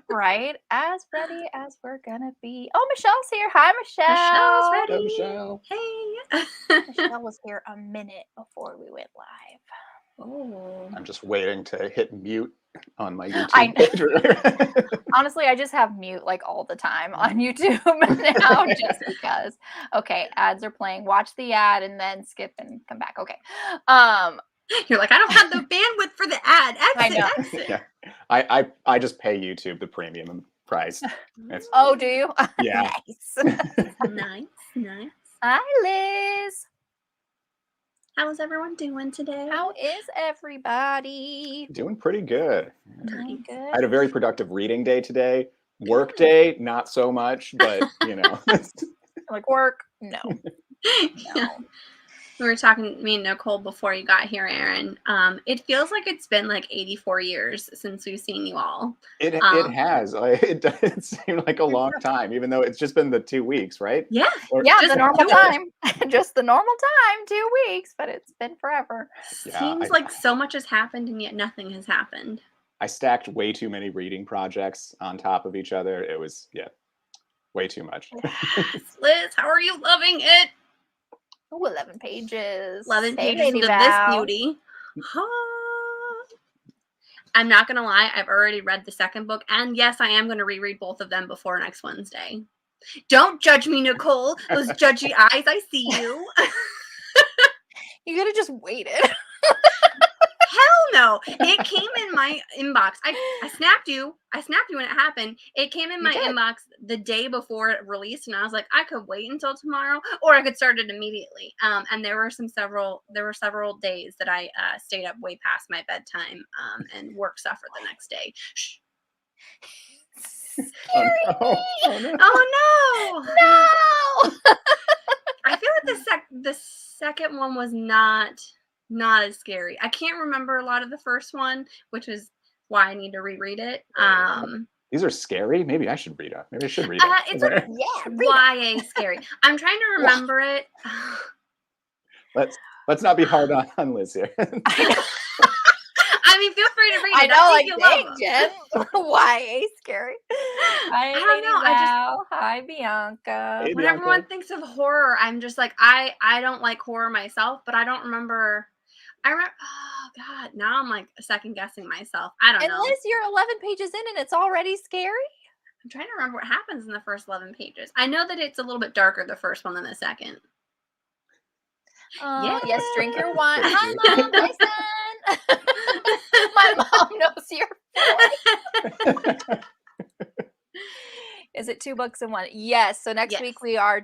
Right? As ready as we're gonna be. Oh, Michelle's here. Hi, Michelle. Michelle's ready. Hey, Michelle. Hey. Michelle was here a minute before we went live. Oh. I'm just waiting to hit mute on my I YouTube page. Honestly, I just have mute like all the time on YouTube now just because. Okay, ads are playing. Watch the ad and then skip and come back. Okay. You're like, I don't have the bandwidth for the ad. I know. Exit. Yeah. I just pay YouTube the premium price. Oh, do you? Yeah. Nice. Hi, Liz. How's everyone doing today? How is everybody? Doing pretty good. Doing good. I had a very productive reading day today. Work day, not so much, but you know. Like work? No. Yeah. We were talking, me and Nicole, before you got here, Aaron. It feels like it's been like 84 years since we've seen you all. It has. It doesn't seem like a long time, even though it's just been the 2 weeks, right? Yeah. Yeah, the normal time. Just the normal time, 2 weeks, but it's been forever. Yeah, Seems like so much has happened and yet nothing has happened. I stacked way too many reading projects on top of each other. It was, way too much. Liz, how are you loving it? Ooh, 11 pages. 11 Hey, pages Lady of Val. this beauty. I'm not going to lie. I've already read the second book. And yes, I am going to reread both of them before next Wednesday. Don't judge me, Nicole. Those judgy eyes. I see you. You could have just waited. Hell no. It came in my inbox. I snapped you. I snapped you when it happened. It came in my inbox the day before it released, and I was like, I could wait until tomorrow, or I could start it immediately. And there were several days that I stayed up way past my bedtime and work suffered the next day. Shh. Oh, no. Oh no! No! I feel like the second one was not as scary. I can't remember a lot of the first one, which is why I need to reread it. These are scary. Maybe I should read it. Maybe I should read it. It's YA scary. I'm trying to remember it. Let's not be hard on Liz here. I mean, feel free to read it. I know, like, dang, Jen. YA scary. Hi, I don't know. Val. Hi, Bianca. Hey, when Bianca. everyone thinks of horror, I'm just like, I don't like horror myself, but I don't remember. Oh God, now I'm like second guessing myself. I don't know. And Liz, you're 11 pages in and it's already scary? I'm trying to remember what happens in the first 11 pages. I know that it's a little bit darker, the first one, than the second. Oh, yes, drink your wine. Hi, Mom. Hi, son. My mom knows your voice. Is it 2 books in one? Yes. So next week we are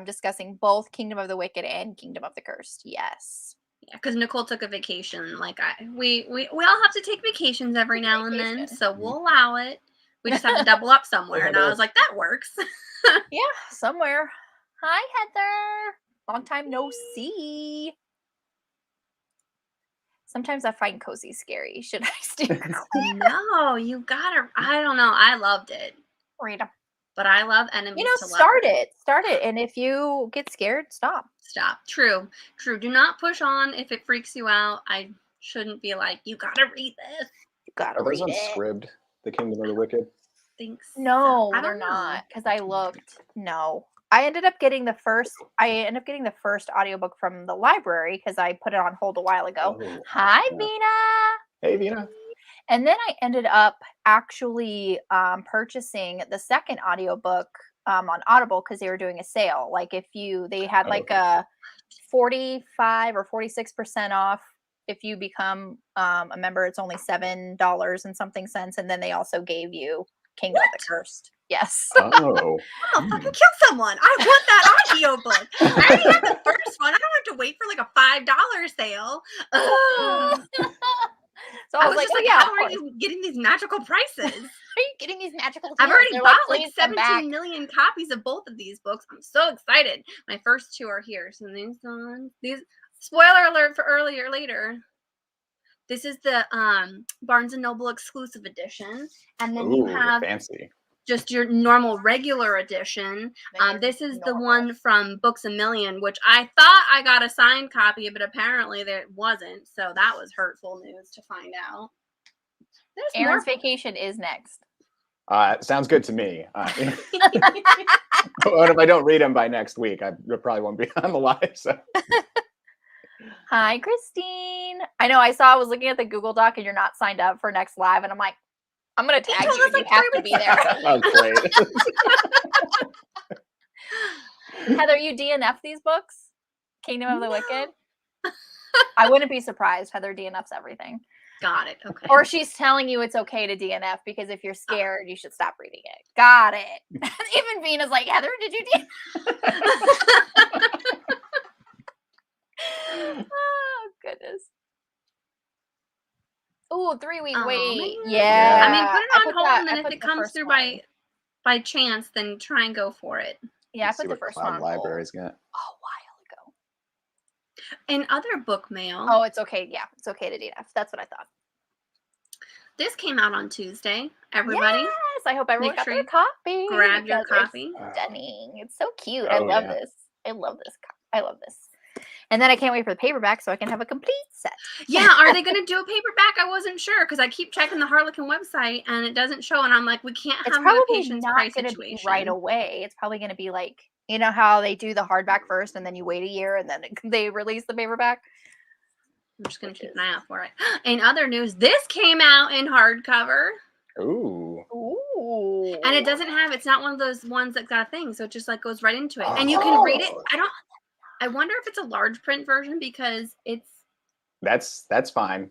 discussing both Kingdom of the Wicked and Kingdom of the Cursed. Yes. Yeah, because Nicole took a vacation. Like we all have to take vacations every now and then, so we'll allow it. We just have to double up somewhere. And I was like, that works. Yeah, somewhere. Hi, Heather. Long time no see. Sometimes I find cozy scary. Should I stay clear? No, you gotta. I don't know. I loved it. Read them. But I love enemies. Start it. And if you get scared, stop. True. Do not push on if it freaks you out. I shouldn't be like, you gotta read this. You gotta read it. Are those unscribed, the Kingdom of the Wicked? No, they're not. Because I looked. No. I ended up getting the first audiobook from the library because I put it on hold a while ago. Oh, hi, yeah. Vina. Hey, Vina. And then I ended up actually purchasing the second audiobook on Audible because they were doing a sale. Like they had like a 45 or 46% off. If you become a member, it's only $7 and something cents. And then they also gave you Kingdom of the Cursed. Yes. Oh. I'll fucking kill someone. I want that audiobook. I already have the first one. I don't have to wait for like a $5 sale. So I was like, how are you getting these magical prices? Are you getting these magical deals? I've already bought like 17 million copies of both of these books. I'm so excited. My first 2 are here. So these spoiler alert for later. This is the Barnes & Noble exclusive edition. And then you have fancy. Just your normal regular edition. This is the one from Books A Million, which I thought I got a signed copy, but apparently there wasn't. So that was hurtful news to find out. There's Aaron's vacation is next. Sounds good to me. But if I don't read them by next week, I probably won't be on the live. So. Hi, Christine. I know. I was looking at the Google Doc, and you're not signed up for next live, and I'm like, I'm gonna tag you. You have to be there. Oh, great. Heather, you DNF these books? Kingdom of the Wicked? I wouldn't be surprised. Heather DNFs everything. Got it. Okay. Or she's telling you it's okay to DNF because if you're scared, you should stop reading it. Got it. Even Vina's like, Heather, did you DNF? Oh, goodness. Oh, 3-week wait. Yeah. I mean, put it on hold, and then if it comes through by chance, then try and go for it. Yeah, I put the first one on Library's got. a while ago. In other book mail. Oh, it's okay. Yeah, it's okay to DNF. That's what I thought. This came out on Tuesday. Everybody. Yes, I hope everyone got their copy. Grab your copy. Stunning. It's so cute. I love this. I love this. I love this. And then I can't wait for the paperback so I can have a complete set. Yeah, are they going to do a paperback? I wasn't sure because I keep checking the Harlequin website and it doesn't show. And I'm like, we can't have a patient's price situation right away. It's probably going to be like, you know how they do the hardback first and then you wait a year and then they release the paperback. I'm just going to keep an eye out for it. In other news, this came out in hardcover. Ooh. And it doesn't have, it's not one of those ones that got a thing. So it just like goes right into it. And you can read it. I wonder if it's a large print version because it's. That's fine.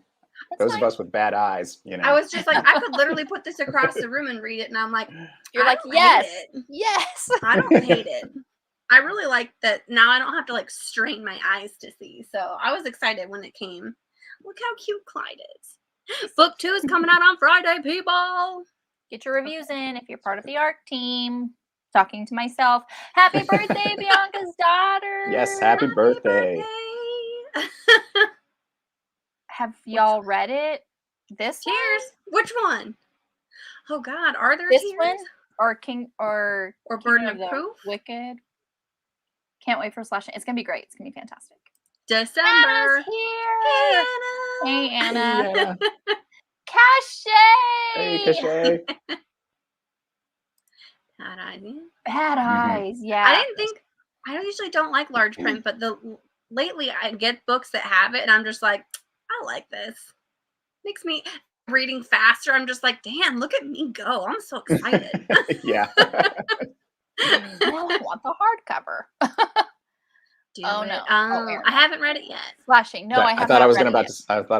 Those of us with bad eyes, you know. I was just like, I could literally put this across the room and read it. And I'm like, you're like, yes. I don't hate it. I really like that. Now I don't have to like strain my eyes to see. So I was excited when it came. Look how cute Clyde is. Book 2 is coming out on Friday, people. Get your reviews in if you're part of the ARC team. Talking to myself. Happy birthday, Bianca's daughter. Yes, happy birthday. Have y'all read it? This Tears. Which one? Oh God, are there this tears? One or King or Burden of Proof? Wicked. Can't wait for Slashing. It's gonna be great. It's gonna be fantastic. December. Anna's here. Hey Anna. Yeah. Cachet. Hey Cachet. Bad eyes. Bad eyes. Yeah. I usually don't like large print, but lately I get books that have it, and I'm just like, I like this. Makes me reading faster. I'm just like, damn, look at me go. I'm so excited. Yeah. Well, I want the hardcover. No. I haven't read it yet. Slashing. No, I haven't. I thought I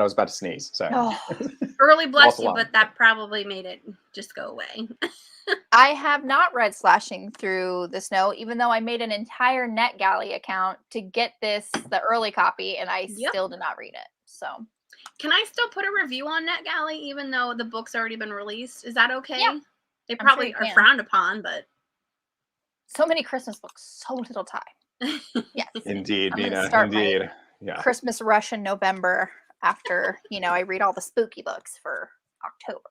was about to sneeze. Sorry. Oh. Early bless you, but that probably made it just go away. I have not read Slashing Through the Snow, even though I made an entire NetGalley account to get the early copy, and I still did not read it. So, can I still put a review on NetGalley even though the book's already been released? Is that okay? Yeah, they probably are frowned upon, but so many Christmas books, so little time. Yes, indeed, Vina. Indeed, yeah. Christmas rush in November after I read all the spooky books for October.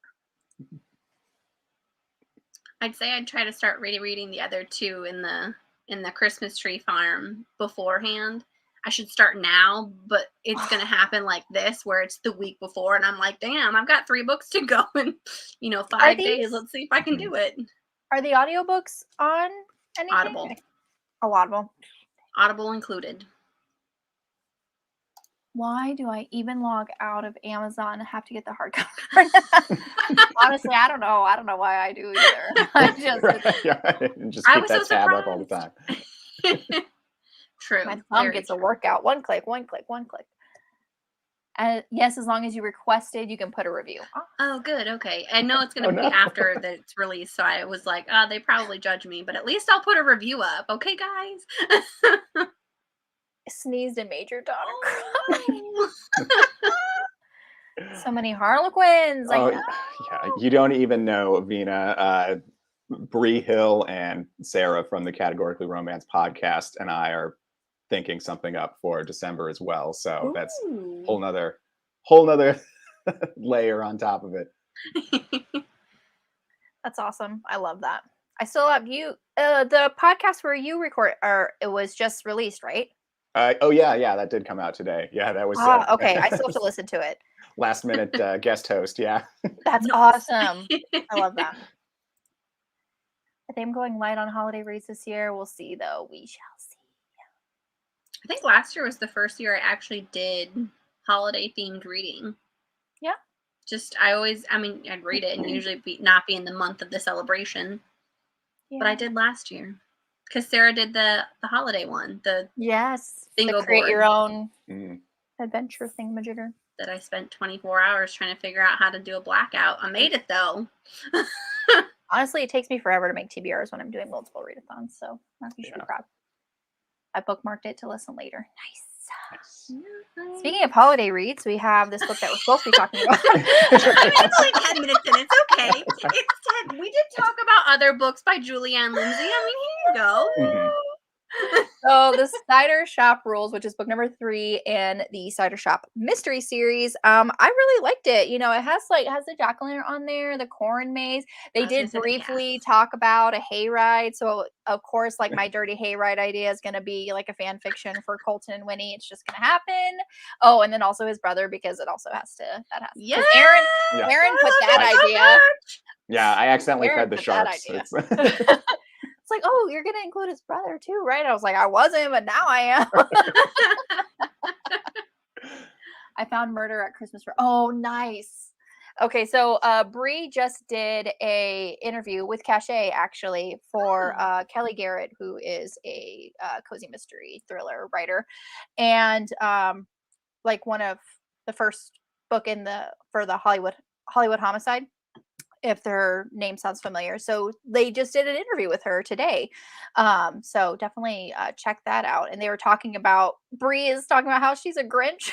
I'd say I'd try to start reading the other two in the Christmas Tree Farm beforehand. I should start now, but it's going to happen like this, where it's the week before, and I'm like, damn, I've got 3 books to go in 5 days. Let's see if I can do it. Are the audiobooks on anything? Audible. Oh, Audible. Audible included. Why do I even log out of Amazon and have to get the hardcover? Honestly, I don't know. I don't know why I do either. I just keep that tab up all the time. True. My thumb gets a workout. One click. Yes, as long as you requested, you can put a review. Oh, good. Okay. I know it's going to be after that it's released, so I was like, they probably judge me, but at least I'll put a review up. Okay, guys? Sneezed and made your daughter cry. So many Harlequins. Yeah, you don't even know, Vina. Bree Hill and Sarah from the Categorically Romance podcast and I are thinking something up for December as well. So that's whole nother layer on top of it. That's awesome. I love that. I still have the podcast where you record, or it was just released, right? Yeah, that did come out today. Yeah, that was okay. I still have to listen to it. last minute guest host. Yeah. That's awesome. I love that. I think I'm going light on holiday reads this year. We'll see, though. We shall see. I think last year was the first year I actually did holiday themed reading. Yeah. I'd read it and usually not be in the month of the celebration. Yeah. But I did last year because Sarah did the holiday one. Bingo create board. Your own adventure thingamajigger. That I spent 24 hours trying to figure out how to do a blackout. I made it though. Honestly, it takes me forever to make TBRs when I'm doing multiple readathons, so you should be proud. I bookmarked it to listen later. Nice. Speaking of holiday reads, we have this book that we're supposed to be talking about. It's only 10 minutes in. It's okay. It's 10. We did talk about other books by Julianne Lindsey. I mean, here you go. Mm-hmm. So the Cider Shop Rules, which is book number 3 in the Cider Shop Mystery Series. I really liked it. You know, it has the jack-o'-lantern on there, the corn maze. They did briefly talk about a hayride. So of course, like my dirty hayride idea is going to be like a fan fiction for Colton and Winnie. It's just going to happen. Oh, and then also his brother, because it also has to. Yeah. Aaron put that idea. Yeah, I accidentally fed the sharks. It's like, oh, you're going to include his brother too, right? I was like, I wasn't, but now I am. I found Murder at Christmas. Oh, nice. Okay, so Bree just did a interview with Cachet, actually, for Kelly Garrett, who is a cozy mystery thriller writer. And like one of the first book for the Hollywood Homicide, if their name sounds familiar. So they just did an interview with her today. So definitely check that out. And they were talking about, Bree is talking about how she's a Grinch.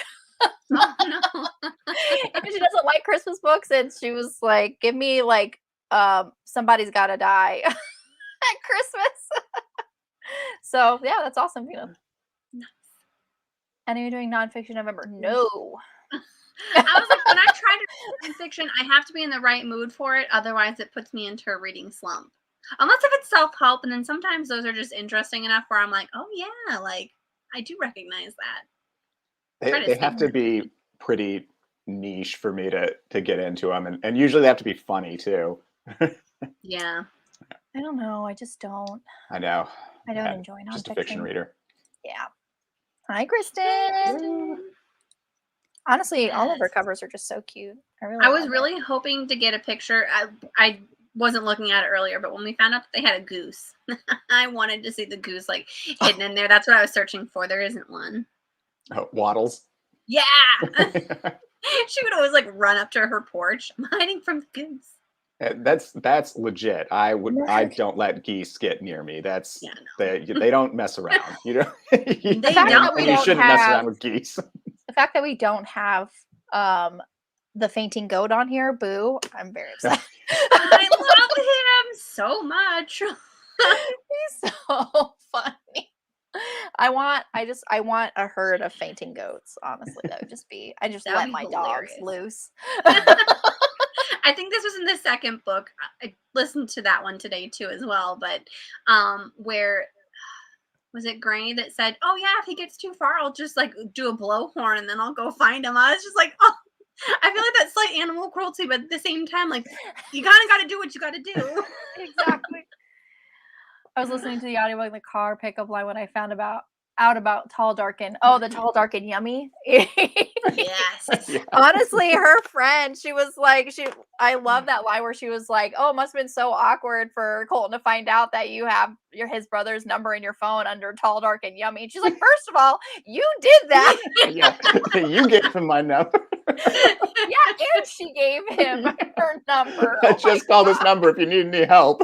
Oh, no. And she doesn't like Christmas books. And she was like, give me like Somebody's Gotta Die at Christmas. So yeah, that's awesome. You know. And are you doing nonfiction November? No. I was like, when I try to read fiction, I have to be in the right mood for it. Otherwise, it puts me into a reading slump. Unless if it's self-help, and then sometimes those are just interesting enough where I'm like, oh yeah, like I do recognize that. They have to be pretty niche for me to get into them, and usually they have to be funny too. Yeah. I don't know. I just don't. I know. I don't enjoy nonfiction. Just a fiction reader. Yeah. Hi, Kristen. Honestly, all of her covers are just so cute. I was really hoping to get a picture. I wasn't looking at it earlier, but when we found out that they had a goose, I wanted to see the goose like hidden in there. That's what I was searching for. There isn't one. Oh, Waddles. Yeah. She would always like run up to her porch. I'm hiding from the goose. That's legit. I don't let geese get near me. They don't mess around. You know, you shouldn't mess around with geese. The fact that we don't have the fainting goat on here, boo! I'm very excited. I love him so much. He's so funny. I want a herd of fainting goats. Honestly, that would just be. I just let my dogs loose. I think this was in the second book. I listened to that one today too, as well. But where was it Granny that said, "Oh yeah, if he gets too far, I'll just like do a blowhorn and then I'll go find him." I was just like, oh, I feel like that's like animal cruelty, but at the same time, like you kind of got to do what you got to do. Exactly. I was listening to the audiobook in the car pickup line when I found out about Tall, Dark, and the Tall, Dark, and Yummy. Yes. Honestly, her friend, she was like, I love that line where she was like, oh, it must have been so awkward for Colton to find out that you have his brother's number in your phone under Tall, Dark, and Yummy. And she's like, first of all, you did that. Yeah, you gave him my number. Yeah, and she gave him her number. Just call this number if you need any help.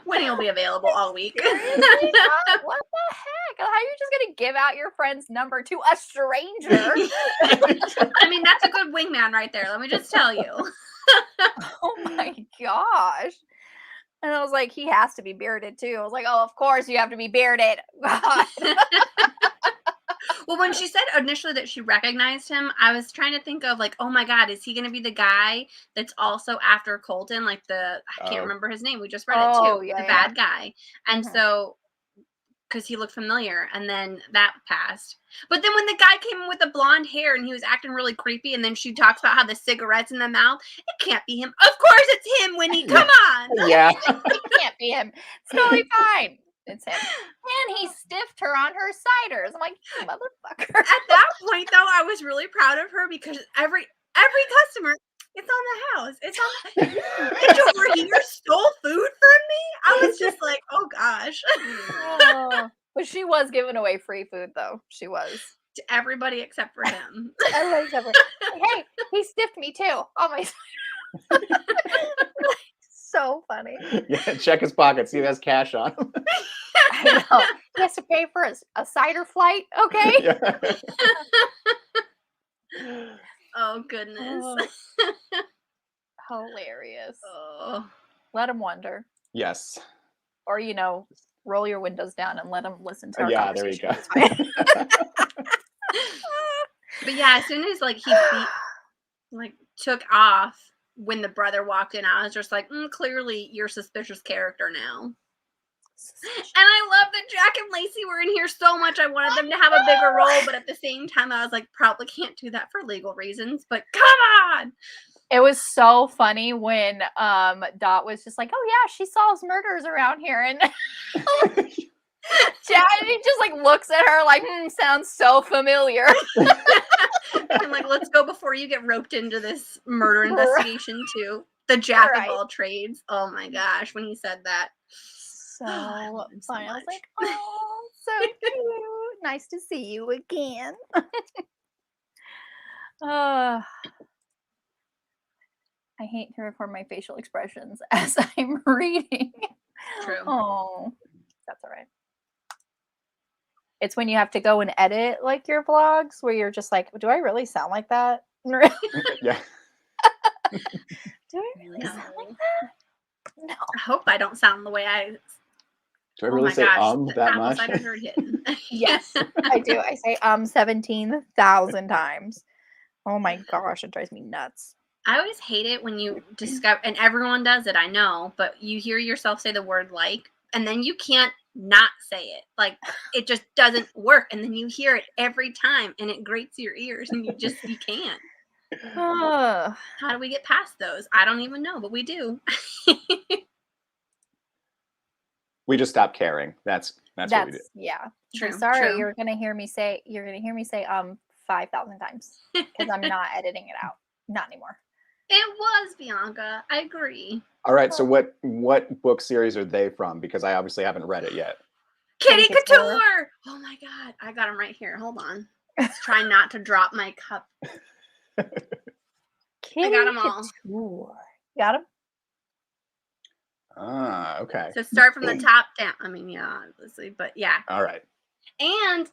Winnie will be available all week. What the heck? How are you just going to give out your friend's number to a stranger? I mean, that's a good wingman right there. Let me just tell you. Oh my gosh. And I was like, he has to be bearded too. I was like, oh, of course you have to be bearded. God. Well, when she said initially that she recognized him, I was trying to think of like, oh my God, is he going to be the guy that's also after Colton? Like I can't remember his name. We just read it too. The bad guy. And so because he looked familiar, and then that passed. But then when the guy came in with the blonde hair and he was acting really creepy, and then she talks about how the cigarettes in the mouth, it can't be him. Of course it's him, Winnie. Come on. Yeah. It can't be him. It's totally fine. It's him. And he stiffed her on her ciders. I'm like, you motherfucker. At that point, though, I was really proud of her because every customer, it's on the house. It's on the bitch over here stole food from me. I was just like, oh gosh. Oh, but she was giving away free food, though. She was. To everybody except for him. Everybody except for, hey, he stiffed me too. Oh my. So funny. Yeah, check his pocket. See if he has cash on him. I know. He has to pay for a cider flight. Okay. Yeah. Oh goodness. Hilarious. Oh. Let him wonder. Yes. Or, roll your windows down and let him listen to our Yeah, there you go. conversation. But yeah, as soon as he took off when the brother walked in, I was just like, clearly you're a suspicious character now. And I love that Jack and Lacey were in here so much. I wanted them to have a bigger role, but at the same time, I was like, probably can't do that for legal reasons. But come on! It was so funny when Dot was just like, "Oh yeah, she solves murders around here," and Jack he just looks at her like, "Sounds so familiar." I'm like, let's go before you get roped into this murder investigation too. The Jack of all trades. Oh my gosh, when he said that. So funny. I was like, oh, so cute. Nice to see you again. I hate to record my facial expressions as I'm reading. True. Oh, that's all right. It's when you have to go and edit your vlogs where you're just like, do I really sound like that? Yeah. Do I really sound like that? No. I hope I don't sound the way I. Do I really say that much? Cider are hidden. Yes, I do. I say 17,000 times. Oh my gosh, it drives me nuts. I always hate it when you discover, and everyone does it, I know, but you hear yourself say the word and then you can't not say it. It just doesn't work. And then you hear it every time and it grates your ears and you can't. How do we get past those? I don't even know, but we do. We just stop caring. That's what we do. Yeah. True. Sorry, True. you're gonna hear me say 5,000 times because I'm not editing it out. Not anymore. It was Bianca. I agree. All right. So what book series are they from? Because I obviously haven't read it yet. Kitty Couture. Oh my god, I got them right here. Hold on. Let's try not to drop my cup. Kitty I got them all. Couture. Got them? Ah, okay. So start from the top down. I mean, yeah, obviously, but yeah. All right. And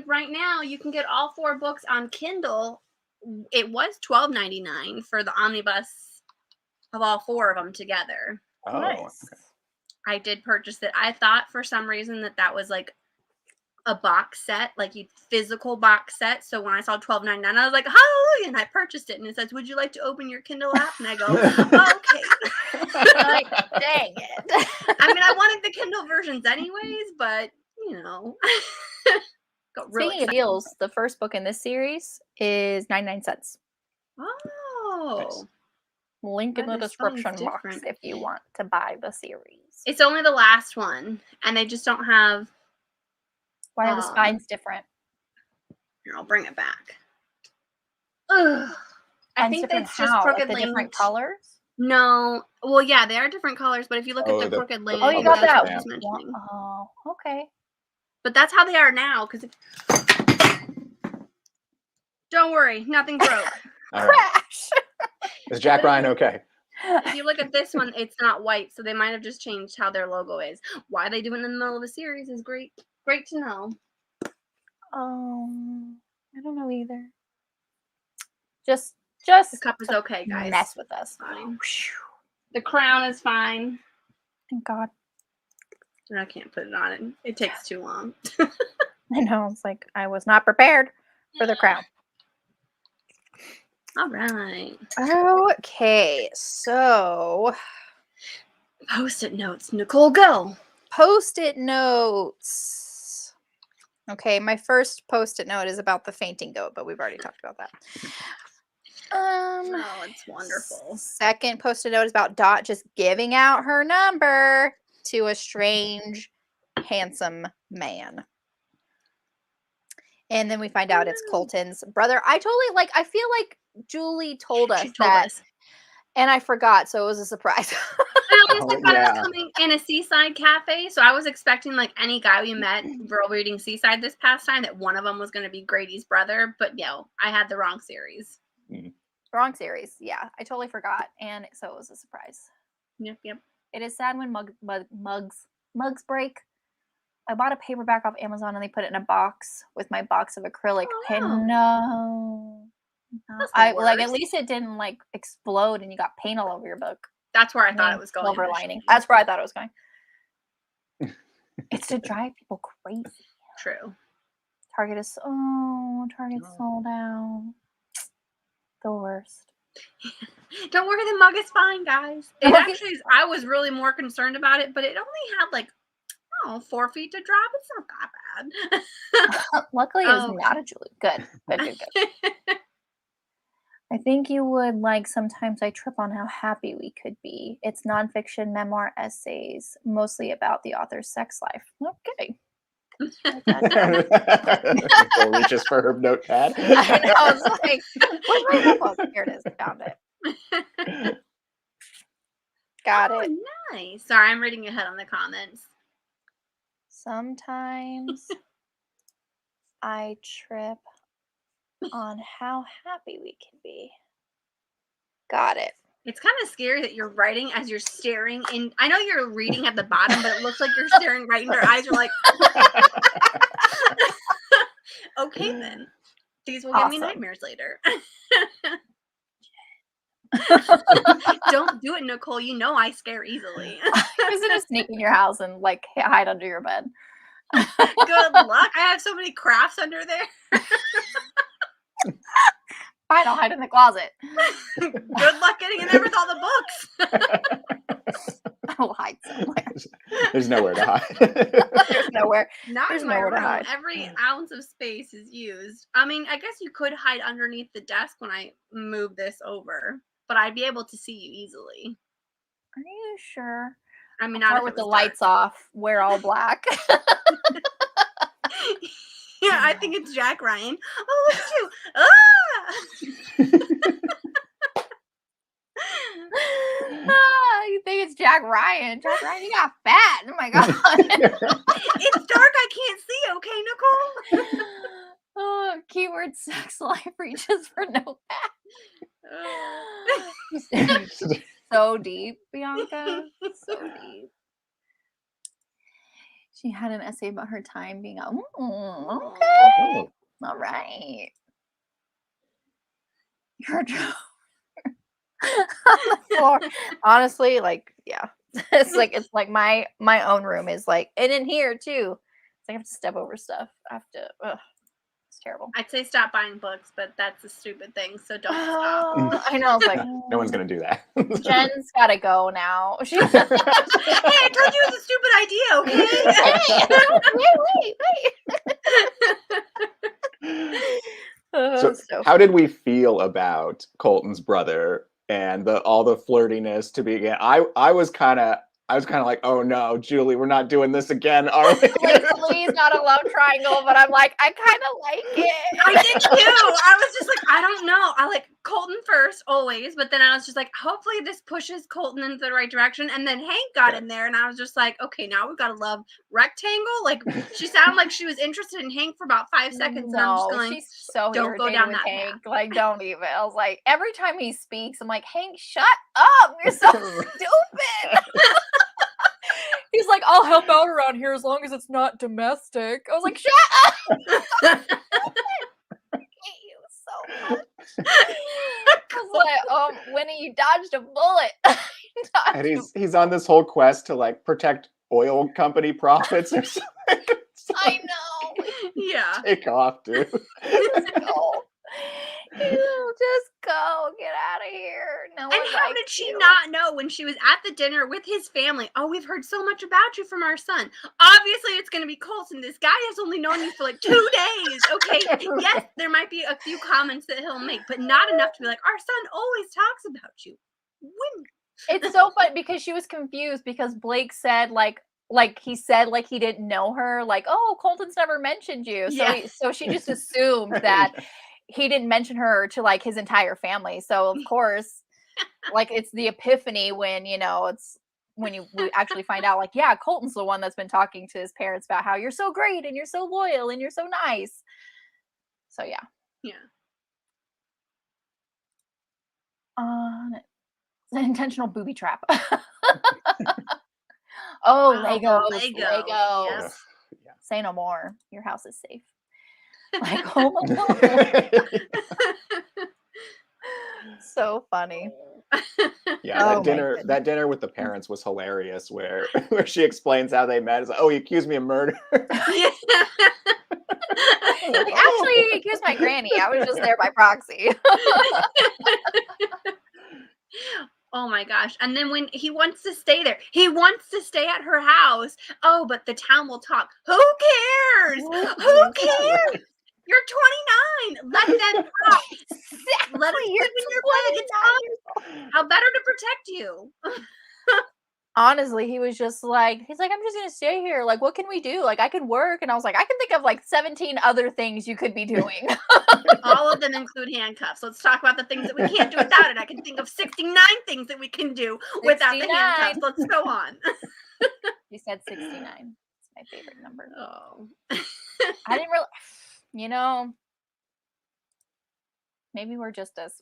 right now you can get all 4 books on Kindle. It was $12.99 for the omnibus of all 4 of them together. Oh, nice. Okay. I did purchase it. I thought for some reason that was a box set, physical box set. So when I saw $12.99, I was like, hallelujah, and I purchased it. And it says, would you like to open your Kindle app? And I go, oh, okay. Dang it. I mean, I wanted the Kindle versions anyways, but got really Speaking of deals, the first book in this series is 99¢. Oh. Nice. Link in the That description sounds box different. if you want to buy the series. It's only the last one, and they just don't have. Why are the spines different? Here, I'll bring it back. Ugh. I think that's just Crooked the Lane. different colors. No, well, yeah, they are different colors, but if you look at the Crooked Lane, you got that. I was mentioning. Oh, okay. But that's how they are now. Because don't worry, nothing broke. All right. Crash. Is Jack Ryan okay? If you look at this one, it's not white, so they might have just changed how their logo is. Why they do it in the middle of a series is great to know. I don't know either. Just The cup is okay, guys. mess with us. Fine. The crown is fine. Thank God. I can't put it on it. It takes too long. I know. It's like I was not prepared for the crown. All right. Okay, so Post-it notes. Nicole, go. Post-it notes. Okay, my first post-it note is about the fainting goat, but we've already talked about that. Oh, it's wonderful. Second post-it note is about Dot just giving out her number to a strange, handsome man. And then we find out it's Colton's brother. I feel like Julie told us She told that, us. and I forgot, so it was a surprise. I honestly thought it yeah. was coming in a seaside cafe, so I was expecting like any guy we met while reading Seaside this past time that one of them was going to be Grady's brother, but no, I had the wrong series. Wrong series. Yeah, I totally forgot, and so it was a surprise. Yep. It is sad when mugs break. I bought a paperback off Amazon and they put it in a box with my box of acrylic pen. No. That's the At worst. least it didn't like explode and you got paint all over your book. That's where I thought it was going. Silver lining. That's where I thought it was going. It's to drive people crazy. True. Target's sold out. The worst. Don't worry, the mug is fine, guys. It actually is, I was really more concerned about it, but it only had like 4 feet to drop. It's not that bad. Luckily, it was not a Julie. Good. I think you would like Sometimes I Trip on How Happy We Could Be. It's nonfiction memoir essays, mostly about the author's sex life. Okay. Nicole reaches for her notepad. I know. I was like, where's my notebook? Here it is. Found it. Got it. Nice. Sorry, I'm reading ahead on the comments. Sometimes I trip on how happy we can be. Got it. It's kind of scary that you're writing as you're staring in. I know you're reading at the bottom, but it looks like you're staring right into her eyes. You're like, okay, then. These will give me nightmares later. Don't do it, Nicole. You know I scare easily. I'm gonna sneak in your house and like hide under your bed. Good luck. I have so many crafts under there. Fine, I'll hide in the closet. Good luck getting in there with all the books. I'll hide somewhere. There's nowhere to hide. There's nowhere. Not There's in my nowhere to room. hide. Every ounce of space is used. I mean, I guess you could hide underneath the desk when I move this over, but I'd be able to see you easily. Are you sure? I mean, Start with the lights off. Wear all black. Yeah, I think it's Jack Ryan. Oh, look at you! Ah! You think it's Jack Ryan? Jack Ryan, you got fat. Oh my god. It's dark. I can't see. Okay, Nicole. Oh, keyword sex life reaches for no fat. So deep, Bianca. So deep. She had an essay about her time being out. Okay. All right. Your job. On the floor. Honestly, like, yeah. It's like my own room is like, and in here too. It's like I have to step over stuff. I have to, it's terrible. I'd say stop buying books, but that's a stupid thing, so don't stop. I know. It's like, No one's gonna do that. Jen's gotta go now. Hey, I told you it was a stupid idea, okay? Wait. So how did we feel about Colton's brother and all the flirtiness to begin? I was kind of like, oh no, Julie, we're not doing this again, are we? Like, please, not a love triangle, but I'm like, I kind of like it. I did too. I was just like, I don't know. I like Colton first, always, but then I was just like, hopefully this pushes Colton into the right direction. And then Hank got in there, and I was just like, okay, now we've got a love rectangle. Like, she sounded like she was interested in Hank for about 5 seconds. No, and I'm just going, she's so don't go irritated down with that Hank. path. Like, don't even. I was like, every time he speaks, I'm like, Hank, shut up. You're so stupid. He's like, I'll help out around here as long as it's not domestic. I was like, shut up. I hate you so much. I was like, Winnie, you dodged a bullet. And he's on this whole quest to like protect oil company profits or something. I know. Yeah. Take off, dude. No. You just go, get out of here. No one And how likes did she you. not know when she was at the dinner with his family? Oh, we've heard so much about you from our son. Obviously, it's going to be Colton. This guy has only known you for like 2 days. Okay, yes, there might be a few comments that he'll make, but not enough to be like, our son always talks about you. When? It's so funny because she was confused because Blake said like he said like he didn't know her, like, oh, Colton's never mentioned you. So Yeah. so she just assumed that he didn't mention her to like his entire family. So of course, like it's the epiphany when, it's when we actually find out like, yeah, Colton's the one that's been talking to his parents about how you're so great and you're so loyal and you're so nice. So yeah. Yeah. It's an intentional booby trap. Oh, Wow, Legos. Lego. Legos. Yes. Say no more. Your house is safe. Like, oh my god. So funny. Yeah, Oh my that dinner with the parents was hilarious where she explains how they met. It's like, oh, he accused me of murder. Yeah. Like, actually, he accused my granny. I was just there by proxy. Oh my gosh. And then when he wants to stay there, he wants to stay at her house. Oh, but the town will talk. Who cares? Who cares? You're 29. Let them talk. Let us You're live in your bed. It's fine. How better to protect you? Honestly, he's like, I'm just gonna stay here. Like, what can we do? Like, I could work. And I was like, I can think of like 17 other things you could be doing. All of them include handcuffs. Let's talk about the things that we can't do without it. I can think of 69 things that we can do without the 69. handcuffs. Let's go on. You said 69. It's my favorite number. Oh. I didn't really, maybe we're just as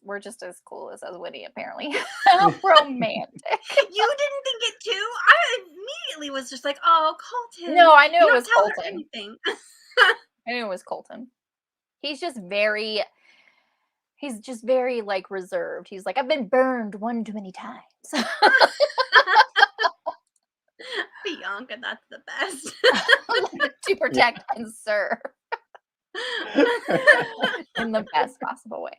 cool as Winnie, apparently. How romantic. You didn't think it too? I immediately was just like, oh, Colton. No, I knew You it don't was tell her Colton. anything. I knew it was Colton. He's just very like reserved. He's like, I've been burned one too many times. Bianca, that's the best. To protect and serve. In the best possible way.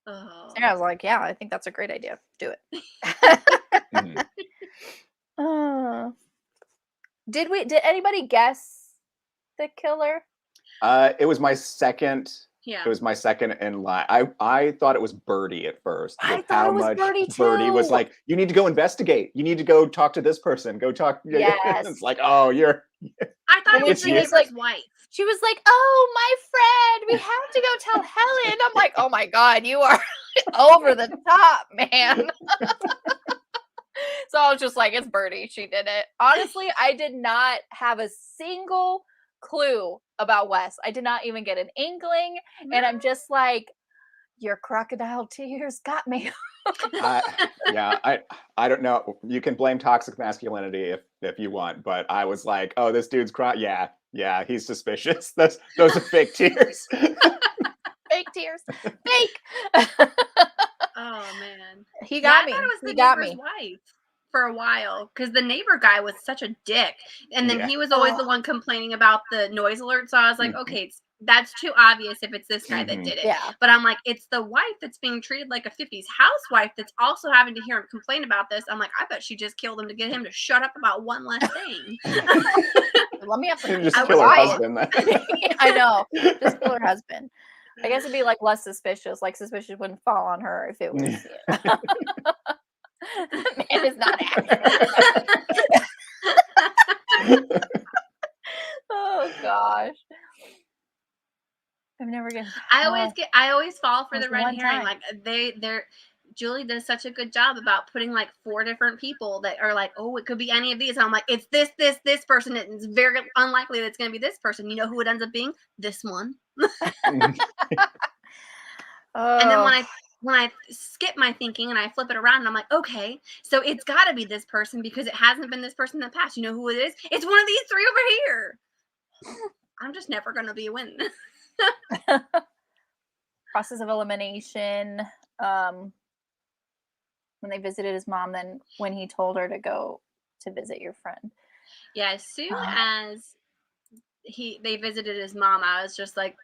Oh. And I was like, yeah, I think that's a great idea. Do it. Did anybody guess the killer? It was my second. Yeah. It was my second in line. I thought it was Birdie at first. I with thought how it was much Birdie Birdie was too. like, you need to go investigate. You need to go talk to this person. Go talk. Yes. It's like, oh, you're. I thought it was It's the you. neighbor's like- wife. She was like, oh, my friend, we have to go tell Helen. I'm like, oh my God, you are over the top, man. So I was just like, it's Birdie. She did it. Honestly, I did not have a single clue about Wes. I did not even get an inkling. And I'm just like, your crocodile tears got me. I don't know. You can blame toxic masculinity if you want, but I was like, oh, this dude's crying. Yeah, he's suspicious. Those are fake tears. Fake tears. Fake. Oh man. He got me. I thought it was the He got neighbor's me. wife for a while because the neighbor guy was such a dick, and then Yeah. he was always the one complaining about the noise alert. So I was like, okay, that's too obvious if it's this guy that did it. Yeah. But I'm like, it's the wife that's being treated like a 50s housewife that's also having to hear him complain about this. I'm like, I bet she just killed him to get him to shut up about one less thing. Let me have some Just peace. kill her Quiet. husband. I know. Just kill her husband. I guess it'd be like less suspicious. Like suspicion wouldn't fall on her if it was. Man is not acting. Oh gosh. I've never get. I always fall for the There's red one herring. time. Like they're Julie does such a good job about putting like 4 different people that are like, oh, it could be any of these. And I'm like, it's this person. It's very unlikely that it's going to be this person. You know who it ends up being? This one. And then when I skip my thinking and I flip it around and I'm like, okay, so it's got to be this person because it hasn't been this person in the past. You know who it is? It's one of these 3 over here. I'm just never going to be a win. Process of elimination. When they visited his mom, then when he told her to go to visit your friend. Yeah, as soon as they visited his mom, I was just like,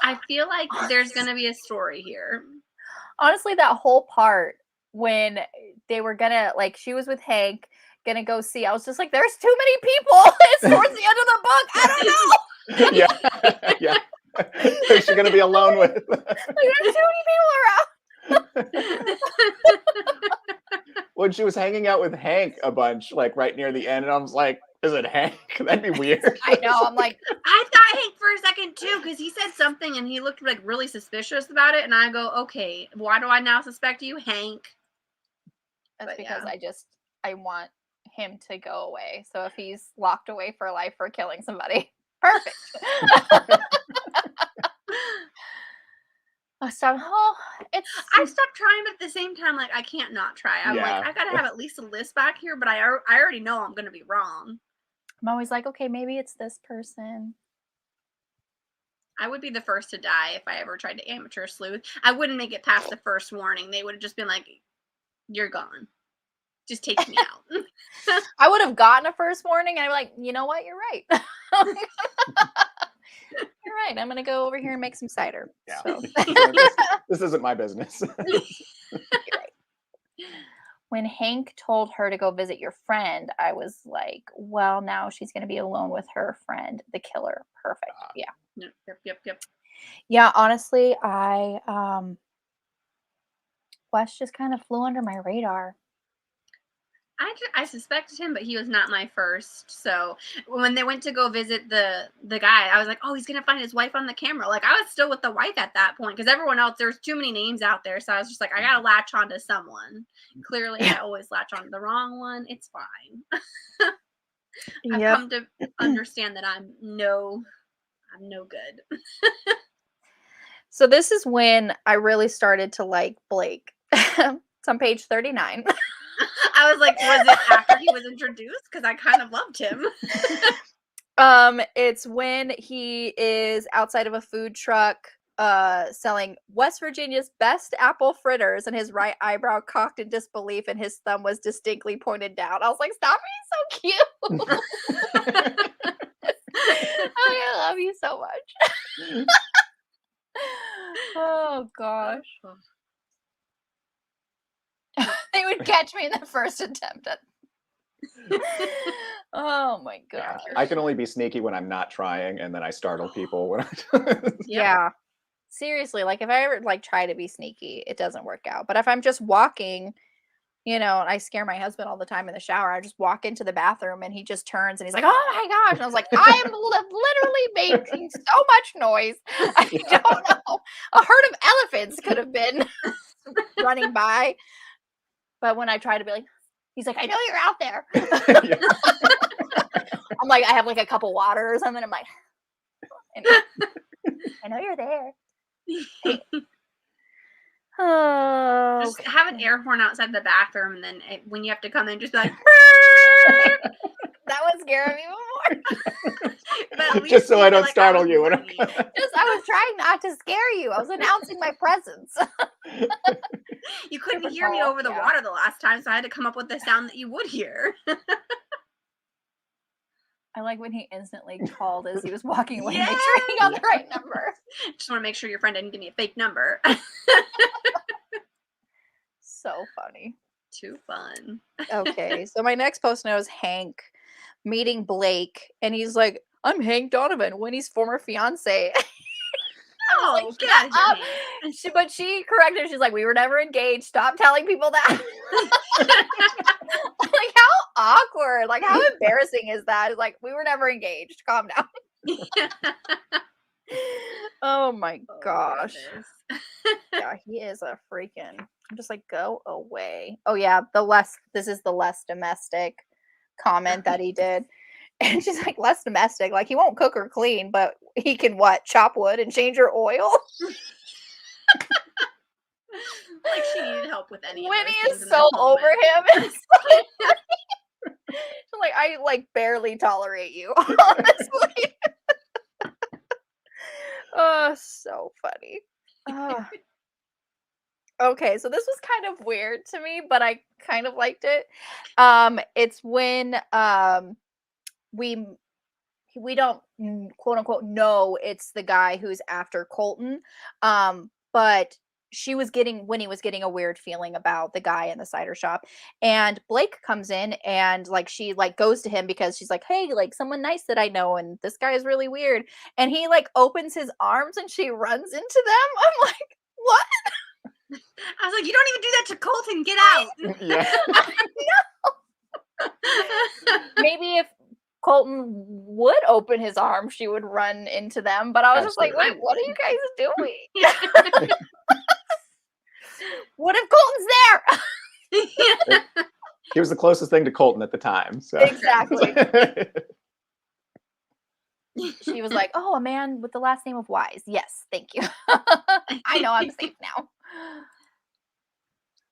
I feel like there's gonna be a story here. Honestly, that whole part when they were gonna like she was with Hank gonna go see. I was just like, there's too many people. It's towards the end of the book. I don't know. Yeah. Who's she gonna be alone with? Like, there's too many people around. When she was hanging out with Hank a bunch, like right near the end, and I was like, is it Hank? That'd be weird. I know. I'm like, I thought Hank for a second too, because he said something and he looked like really suspicious about it, and I go, okay, why do I now suspect you, Hank? that's But because yeah. I want him to go away. So if he's locked away for life for killing somebody, perfect. I stopped. Oh, I stopped trying, but at the same time, like I can't not try. I'm like, I gotta have at least a list back here, but I already know I'm gonna be wrong. I'm always like, okay, maybe it's this person. I would be the first to die if I ever tried to amateur sleuth. I wouldn't make it past the first warning. They would have just been like, you're gone. Just take me out. I would have gotten a first warning and I'd be like, you know what? You're right. You're right. I'm going to go over here and make some cider. Yeah. So. This isn't my business. You're right. When Hank told her to go visit your friend, I was like, well, now she's going to be alone with her friend, the killer. Perfect. Yeah. Yep. Yeah, honestly, Wes just kind of flew under my radar. I suspected him, but he was not my first. So when they went to go visit the guy, I was like, oh, he's gonna find his wife on the camera. Like I was still with the wife at that point because everyone else, there's too many names out there. So I was just like, I gotta latch on to someone. Clearly, I always latch on to the wrong one. It's fine. I've come to understand that I'm no good. So this is when I really started to like Blake. It's on page 39. I was like, was it after he was introduced? Because I kind of loved him. It's when he is outside of a food truck selling West Virginia's best apple fritters, and his right eyebrow cocked in disbelief and his thumb was distinctly pointed down. I was like, stop being so cute. I love you so much. Oh gosh. They would catch me in the first attempt at oh my gosh. I can only be sneaky when I'm not trying, and then I startle people when I Yeah. Seriously, like if I ever like try to be sneaky, it doesn't work out. But if I'm just walking, and I scare my husband all the time in the shower. I just walk into the bathroom and he just turns and he's like, "Oh my gosh." And I was like, "I am literally making so much noise. I don't know. A herd of elephants could have been running by." But when I try to be like, he's like, "I know you're out there." I'm like, I have like a cup of water or something. I'm like, I know you're there. Oh, just have an air horn outside the bathroom, and then when you have to come in, just be like, that would scare me more. But just so I don't startle you. I was trying not to scare you. I was announcing my presence. You couldn't hear me over the water the last time, so I had to come up with the sound that you would hear. I like when he instantly called as he was walking away, make sure he got the right number. Just want to make sure your friend didn't give me a fake number. So funny. Too fun. Okay, so my next post note is Hank meeting Blake, and he's like, "I'm Hank Donovan, Winnie's former fiance." Oh, like, get up. But she corrected. She's like, "We were never engaged. Stop telling people that." Like, how awkward. Like, how embarrassing is that? It's like, we were never engaged. Calm down. Oh my gosh. Yeah, he is a freaking. I'm just like, go away. Oh yeah, this is the less domestic comment that he did. And she's like, less domestic. Like, he won't cook or clean, but he can what? Chop wood and change your oil? Like she needed help with any Winnie of is so over him. She's like, I like barely tolerate you, honestly. Oh, so funny. Okay, so this was kind of weird to me, but I kind of liked it. It's when we don't quote unquote know it's the guy who's after Colton. But Winnie was getting a weird feeling about the guy in the cider shop. And Blake comes in and like she like goes to him because she's like, hey, like someone nice that I know, and this guy is really weird. And he like opens his arms and she runs into them. I'm like, what? I was like, you don't even do that to Colton. Get out. Yeah. Maybe if Colton would open his arms, she would run into them. But I was just like, wait, Absolutely. what are you guys doing? What if Colton's there? He was the closest thing to Colton at the time. So. Exactly. She was like, oh, a man with the last name of Wise. Yes, thank you. I know I'm safe now.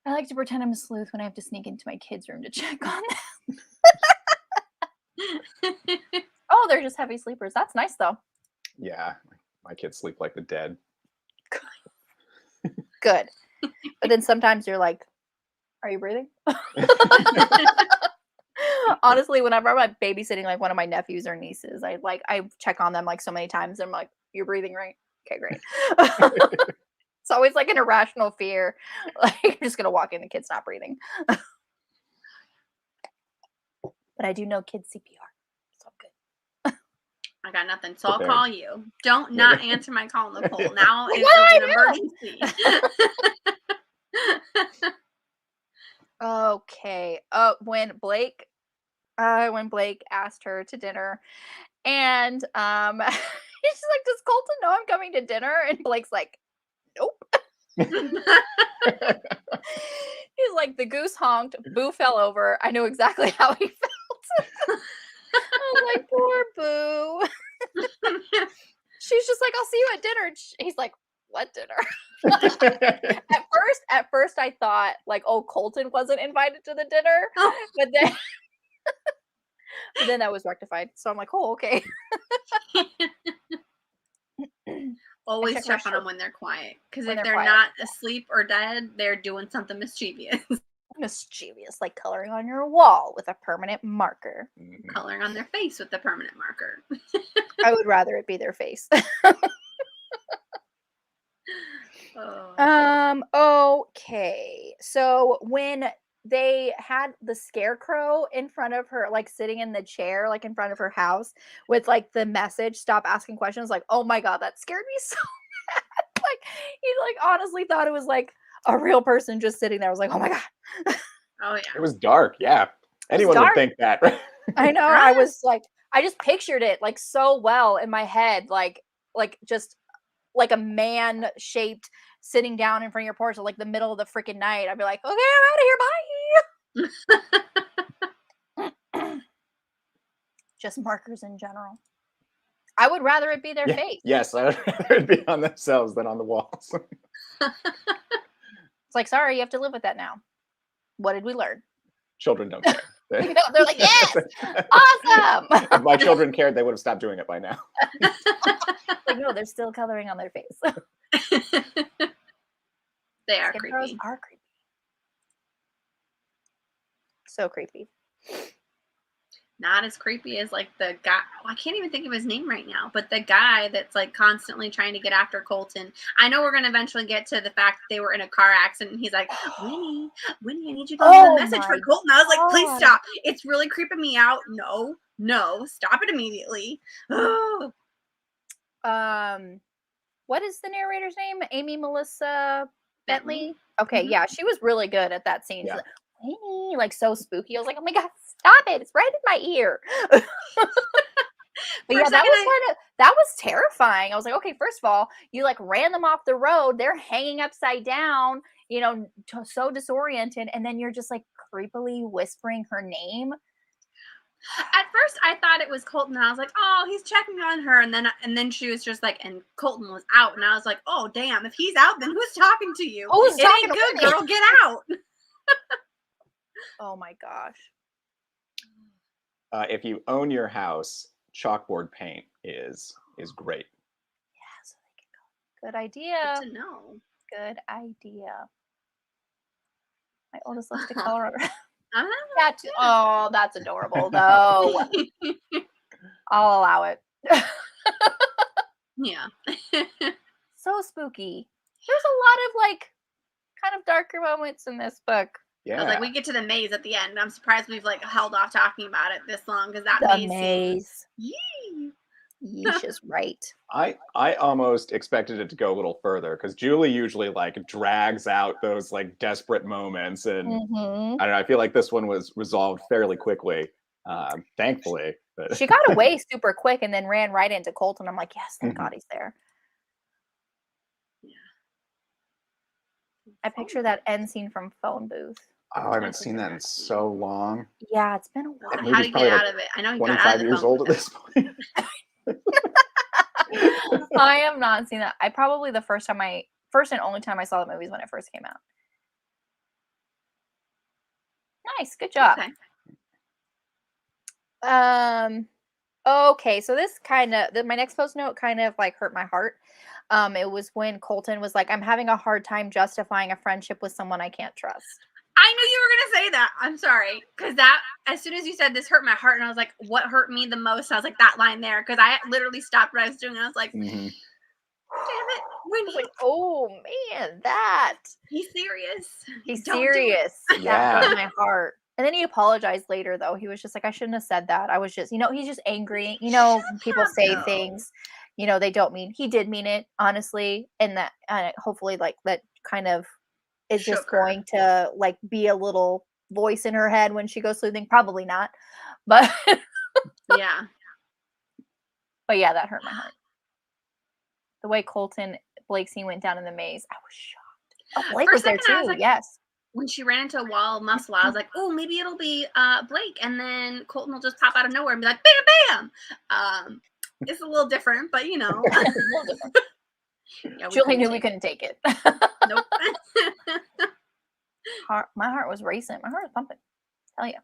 I like to pretend I'm a sleuth when I have to sneak into my kids' room to check on them. Oh, they're just heavy sleepers. That's nice, though. Yeah, my kids sleep like the dead. Good. But then sometimes you're like, are you breathing? Honestly, whenever I'm babysitting like one of my nephews or nieces, I check on them like so many times. And I'm like, you're breathing right? Okay, great. It's always like an irrational fear. Like you're just gonna walk in, the kid's not breathing. But I do know kids CPR. So good. I got nothing, so I'll Prepared. call you. Don't not answer my call, Nicole. Now Yeah, it's an emergency. Okay. When Blake asked her to dinner, and she's like, does Colton know I'm coming to dinner? And Blake's like, nope. He's like, the goose honked, Boo fell over. I knew exactly how he felt. I was like, poor Boo. She's just like, I'll see you at dinner. He's like, what dinner? At first I thought like, oh, Colton wasn't invited to the dinner. But then that was rectified. So I'm like, oh, okay. Always check on them when they're quiet. Because if they're quiet. not asleep or dead, they're doing something mischievous. Mischievous, like coloring on your wall with a permanent marker. Coloring on their face with the permanent marker. I would rather it be their face. Okay. So when they had the scarecrow in front of her, like sitting in the chair, like in front of her house with like the message, stop asking questions, like, oh my God, that scared me so bad. Like he like honestly thought it was like a real person just sitting there. I was like, oh my God. Oh yeah. It was dark. Yeah. Anyone would think that. Right? I know. I was like, I just pictured it like so well in my head, like just like a man shaped sitting down in front of your porch at like the middle of the freaking night. I'd be like, okay, I'm out of here. Bye. Just markers in general. I would rather it be their face. Yes, I would rather it be on themselves than on the walls. It's like, sorry, you have to live with that now. What did we learn? Children don't care. They're like, yes, awesome. If my children cared, they would have stopped doing it by now. Like, no, they're still coloring on their face. They are Scarecrows creepy. are creepy. So creepy. Not as creepy as like the guy. I can't even think of his name right now, but the guy that's like constantly trying to get after Colton. I know we're gonna eventually get to the fact that they were in a car accident. And he's like, Winnie, I need you to leave a message for Colton. I was like, please stop. It's really creeping me out. No, stop it immediately. What is the narrator's name? Amy Melissa Bentley. Okay, yeah, she was really good at that scene. Yeah. She's like so spooky. I was like, oh my God, stop it. It's right in my ear. But yeah, that was terrifying. I was like, okay, first of all, you like ran them off the road. They're hanging upside down, you know, so disoriented. And then you're just like creepily whispering her name. At first, I thought it was Colton. And I was like, oh, he's checking on her. And then she was just like, and Colton was out. And I was like, oh, damn. If he's out, then who's talking to you? Who's talking ain't to good, me? girl. Get out. Oh my gosh. If you own your house, chalkboard paint is great. Yeah, so they can go. Good idea. Good to know. Good idea. My oldest loves to color. That Oh, that's adorable though. I'll allow it. Yeah. So spooky. There's a lot of like kind of darker moments in this book. I was like, we get to the maze at the end. I'm surprised we've like held off talking about it this long because that The maze. Yeesh is right. I almost expected it to go a little further because Julie usually like drags out those like desperate moments, and I don't know. I feel like this one was resolved fairly quickly, thankfully. But She got away super quick and then ran right into Colton. I'm like, yes, thank God he's there. Yeah. I picture that end scene from Phone Booth. Oh, I haven't seen that in so long. Yeah, it's been a while. How do you get out of it? I know he got out of 25 the years phone old at booth. this point. I have not seen that. I probably the first and only time I saw the movies when it first came out. Nice, good job. Okay. Okay, so this kind of my next post note kind of like hurt my heart. It was when Colton was like, I'm having a hard time justifying a friendship with someone I can't trust. I knew you were gonna say that. I'm sorry, because that as soon as you said this hurt my heart, and I was like, what hurt me the most? I was like, that line there, because I literally stopped what I was doing. And I was like, damn it, Winnie. Like, oh man, that He's serious. he's Don't do it. serious. Yeah. That hurt my heart. And then he apologized later, though. He was just like, I shouldn't have said that. I was just, he's just angry. People say though. things, they don't mean. He did mean it, honestly, and that hopefully, like that, kind of is just Shook her. going to like be a little voice in her head when she goes through things. Probably not, but Yeah. but yeah, that hurt my heart. The way Blake scene went down in the maze, I was shocked. Oh, Blake For a was there second, I was too. like- Yes. When she ran into a wall of muscle, I was like, oh, maybe it'll be Blake, and then Colton will just pop out of nowhere and be like, bam, bam. It's a little different, but A little different. Yeah, Julie knew we couldn't take it. Nope. My heart was racing. My heart was pumping. Tell you.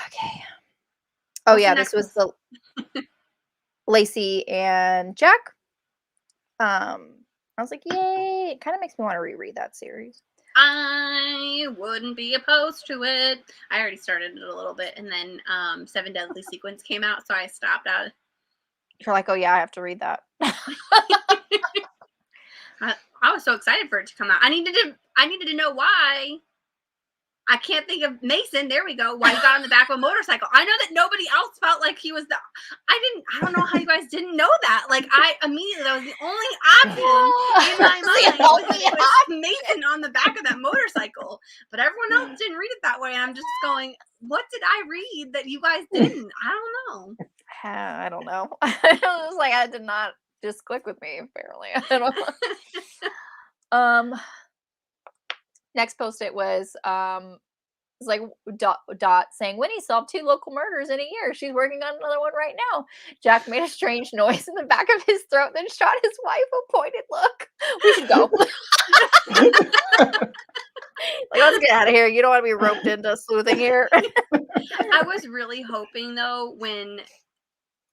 Okay. Oh What's yeah, the this next was the Lacey and Jack. I was like, yay! It kind of makes me want to reread that series. I wouldn't be opposed to it. I already started it a little bit, and then 7 Deadly Sequins came out, so I stopped at. You're like, oh yeah, I have to read that. I was so excited for it to come out. I needed to know why. I can't think of Mason. There we go. Why he got on the back of a motorcycle. I know that nobody else felt like he was the. I don't know how you guys didn't know that. Like that was the only option in my mind. Was Mason on the back of that motorcycle, but everyone else didn't read it that way. And I'm just going, what did I read that you guys didn't? I don't know. I don't know. It was like I did not just click with me. Apparently, I don't know. Next post it was it's like Dot saying Winnie solved 2 local murders in a year. She's working on another one right now. Jack made a strange noise in the back of his throat, then shot his wife a pointed look. We should go. Like, let's get out of here. You don't want to be roped into sleuthing here. I was really hoping though, when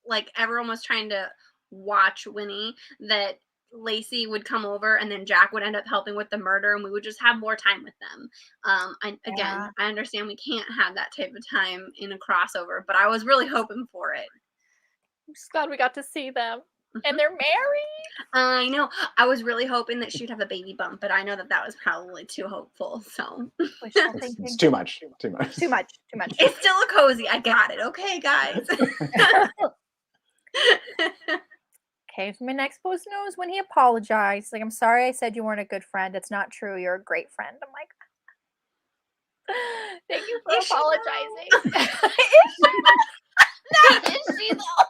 like everyone was trying to watch Winnie, that Lacey would come over and then Jack would end up helping with the murder and we would just have more time with them. I understand we can't have that type of time in a crossover, but I was really hoping for it. I'm just glad we got to see them. And they're married. I know. I was really hoping that she'd have a baby bump, but I know that was probably too hopeful. So it's too much. Too much. It's still a cozy. I got it. Okay, guys. Okay, so my next post note is when he apologized. Like, I'm sorry I said you weren't a good friend. It's not true. You're a great friend. I'm like, thank you for apologizing. Is she though?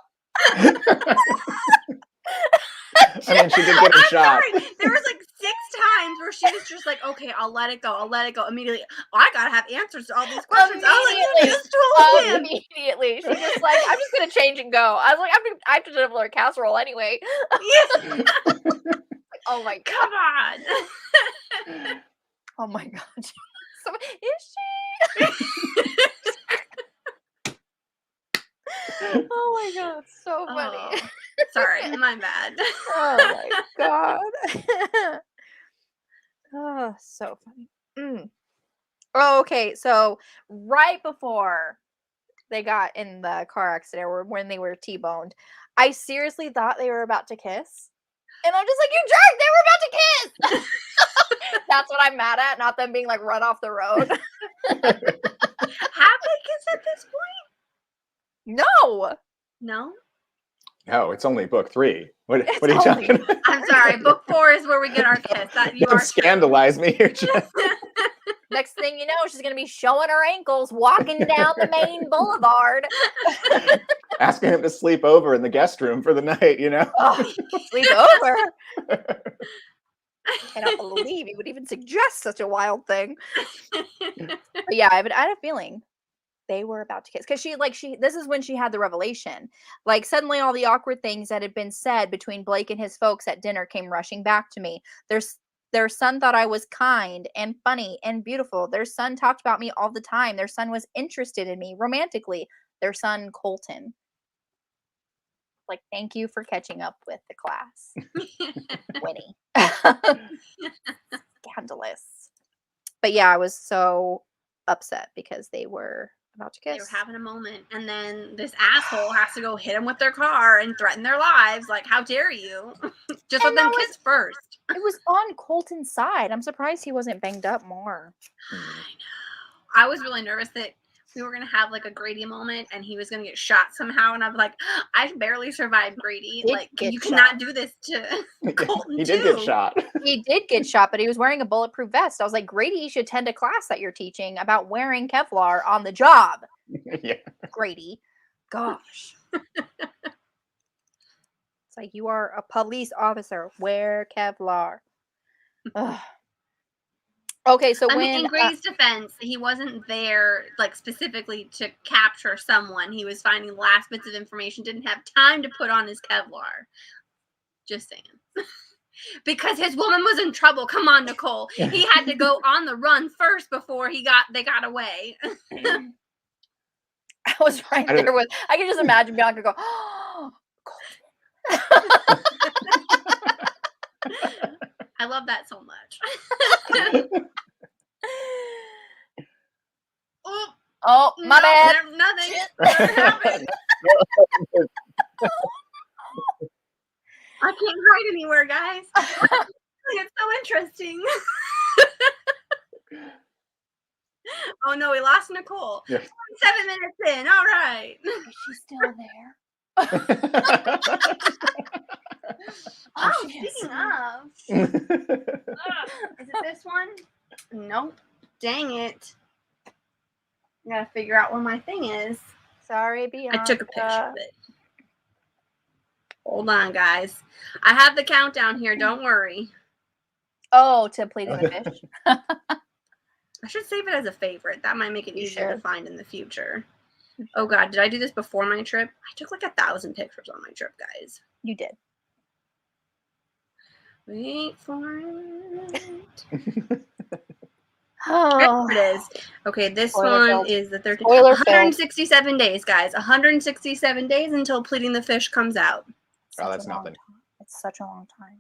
I mean, she did get a shot. Sorry. There was like 6 times where she was just like, okay, I'll let it go immediately. Oh, I gotta have answers to all these questions. I was like, you just told him. Immediately. She's just like, I'm just gonna change and go. I was like, I have to deliver a casserole anyway. Yeah. Oh my god. Come on. Oh my god. Is she? Oh my god, so funny. Oh, sorry, my bad. Oh my god. Oh, so funny. Oh, okay. So right before they got in the car accident, or when they were T-boned, I seriously thought they were about to kiss. And I'm just like, you jerk! They were about to kiss! That's what I'm mad at, not them being like run off the road. Have they kissed at this point? No! No? No, it's only book 3. What It's are you only talking about? I'm sorry. Book 4 is where we get our kiss. That you Don't are scandalize me here, Jen. Next thing you know, she's gonna be showing her ankles walking down the main boulevard. Asking him to sleep over in the guest room for the night, you know? Oh, sleep over. I cannot believe he would even suggest such a wild thing. But yeah, I had a feeling they were about to kiss, because this is when she had the revelation. Like, suddenly all the awkward things that had been said between Blake and his folks at dinner came rushing back to me. Their son thought I was kind and funny and beautiful. Their son talked about me all the time. Their son was interested in me romantically. Their son, Colton. Like, thank you for catching up with the class, Winnie. Scandalous. But yeah, I was so upset because they were about to They kiss. were having a moment, and then this asshole has to go hit them with their car and threaten their lives. Like, how dare you? Just let And them that kiss first. It was on Colton's side. I'm surprised he wasn't banged up more. I was really nervous that we were gonna have like a Grady moment, and he was gonna get shot somehow. And I was like, I barely survived Grady. Did Like, get you shot. cannot do this to Colton He too. did get shot. He did get shot, but he was wearing a bulletproof vest. I was like, Grady, you should attend a class that you're teaching about wearing Kevlar on the job. Yeah. Grady. Gosh. It's like, you are a police officer. Wear Kevlar. Ugh. Okay, so I when mean, in Grady's defense, he wasn't there like specifically to capture someone. He was finding last bits of information. Didn't have time to put on his Kevlar. Just saying. Because his woman was in trouble. Come on, Nicole. He had to go on the run first before they got away. I was right there with, I can just imagine Bianca go, oh, I love that so much. oh, my bad. Nothing. Never happened. I can't hide anywhere, guys. It's so interesting. Oh no, we lost Nicole. Yeah. 7 minutes in. All right. Is she still there? Oh, she is. speaking of, is it this one? Nope. Dang it. I gotta figure out where my thing is. Sorry, Bianca. I took a picture of it. Hold on, guys. I have the countdown here. Don't worry. Oh, to pleading the fish. I should save it as a favorite. That might make it You easier to should. find in the future. Oh God, did I do this before my trip? I took like 1,000 pictures on my trip, guys. You did. Wait for it. Oh, There it is. Okay, this Spoiler one filled. is the 13th. Spoiler filled. 167 days, guys. 167 days until Pleading the Fish comes out. Oh, that's nothing. It's such a long time.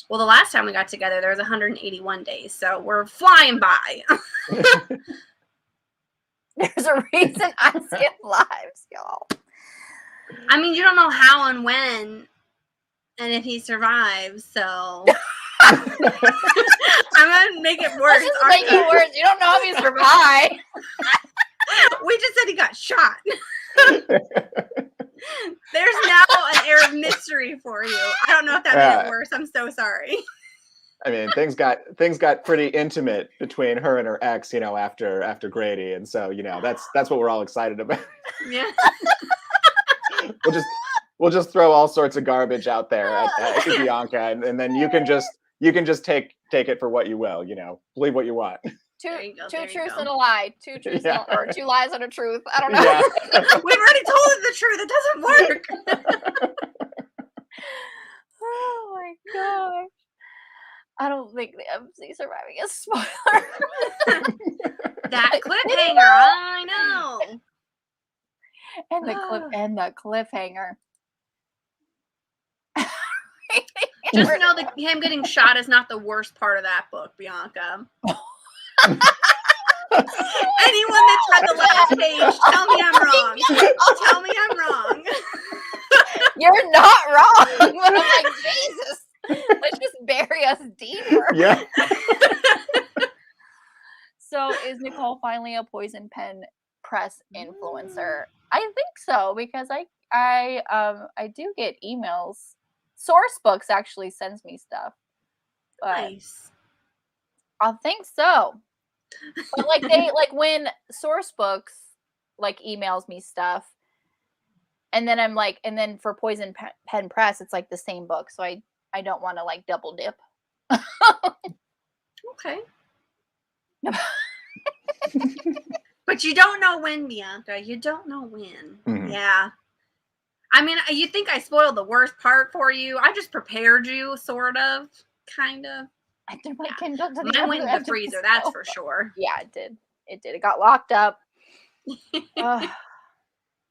Well, the last time we got together, there was 181 days, so we're flying by. There's a reason I skip lives, y'all. I mean, you don't know how and when, and if he survives, so I'm gonna make it worse. Let's just make it worse. You don't know if he survived. We just said he got shot. There's now an air of mystery for you. I don't know if that made it worse. I'm so sorry. I mean, things got pretty intimate between her and her ex, you know, after Grady, and so you know that's what we're all excited about. Yeah. We'll just throw all sorts of garbage out there at Bianca, and then you can just take it for what you will, you know, believe what you want. Two There you truths go. and a lie. Two truths Yeah. or 2 lies and a truth. I don't know. Yeah. We've already told him the truth. It doesn't work. Oh my gosh. I don't think the MC surviving is spoiler. That cliffhanger, I know. and the cliffhanger. Just know that him getting shot is not the worst part of that book, Bianca. Anyone that's read the last page, tell me I'm wrong. Tell me I'm wrong. You're not wrong. I'm like, Jesus. Let's just bury us deeper. Yeah. So is Nicole finally a Poison Pen Press influencer? I think so, because I do get emails. Source Books actually sends me stuff. But Nice. I think so. But like when Source Books like emails me stuff, and then I'm like, and then for Poison Pen Press, it's like the same book, so I don't want to like double dip. Okay. But you don't know when, Bianca. You don't know when. Mhm. Yeah. I mean, you think I spoiled the worst part for you? I just prepared you, sort of, kind of. I threw my Kindle to the Mine other went in end the of freezer, that's for sofa. sure. Yeah, it did. It did. It got locked up.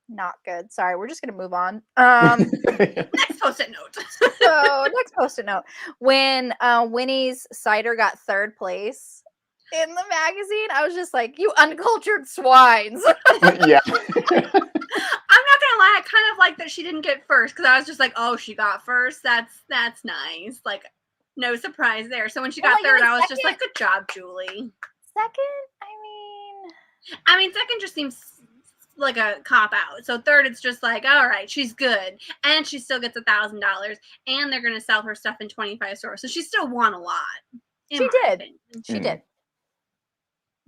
Not good. Sorry, we're just gonna move on. Next post-it note. So next post-it note. When Winnie's Cider got 3rd place in the magazine, I was just like, you uncultured swines. Yeah. I'm not gonna lie, I kind of like that she didn't get first, because I was just like, oh, she got first. That's nice. Like, no surprise there. So when she got like, 3rd, like I was just second? like, good job, Julie. Second, I mean, 2nd just seems like a cop out. So 3rd, it's just like, all right, she's good, and she still gets $1,000, and they're gonna sell her stuff in 25 stores. So she still won a lot. She did.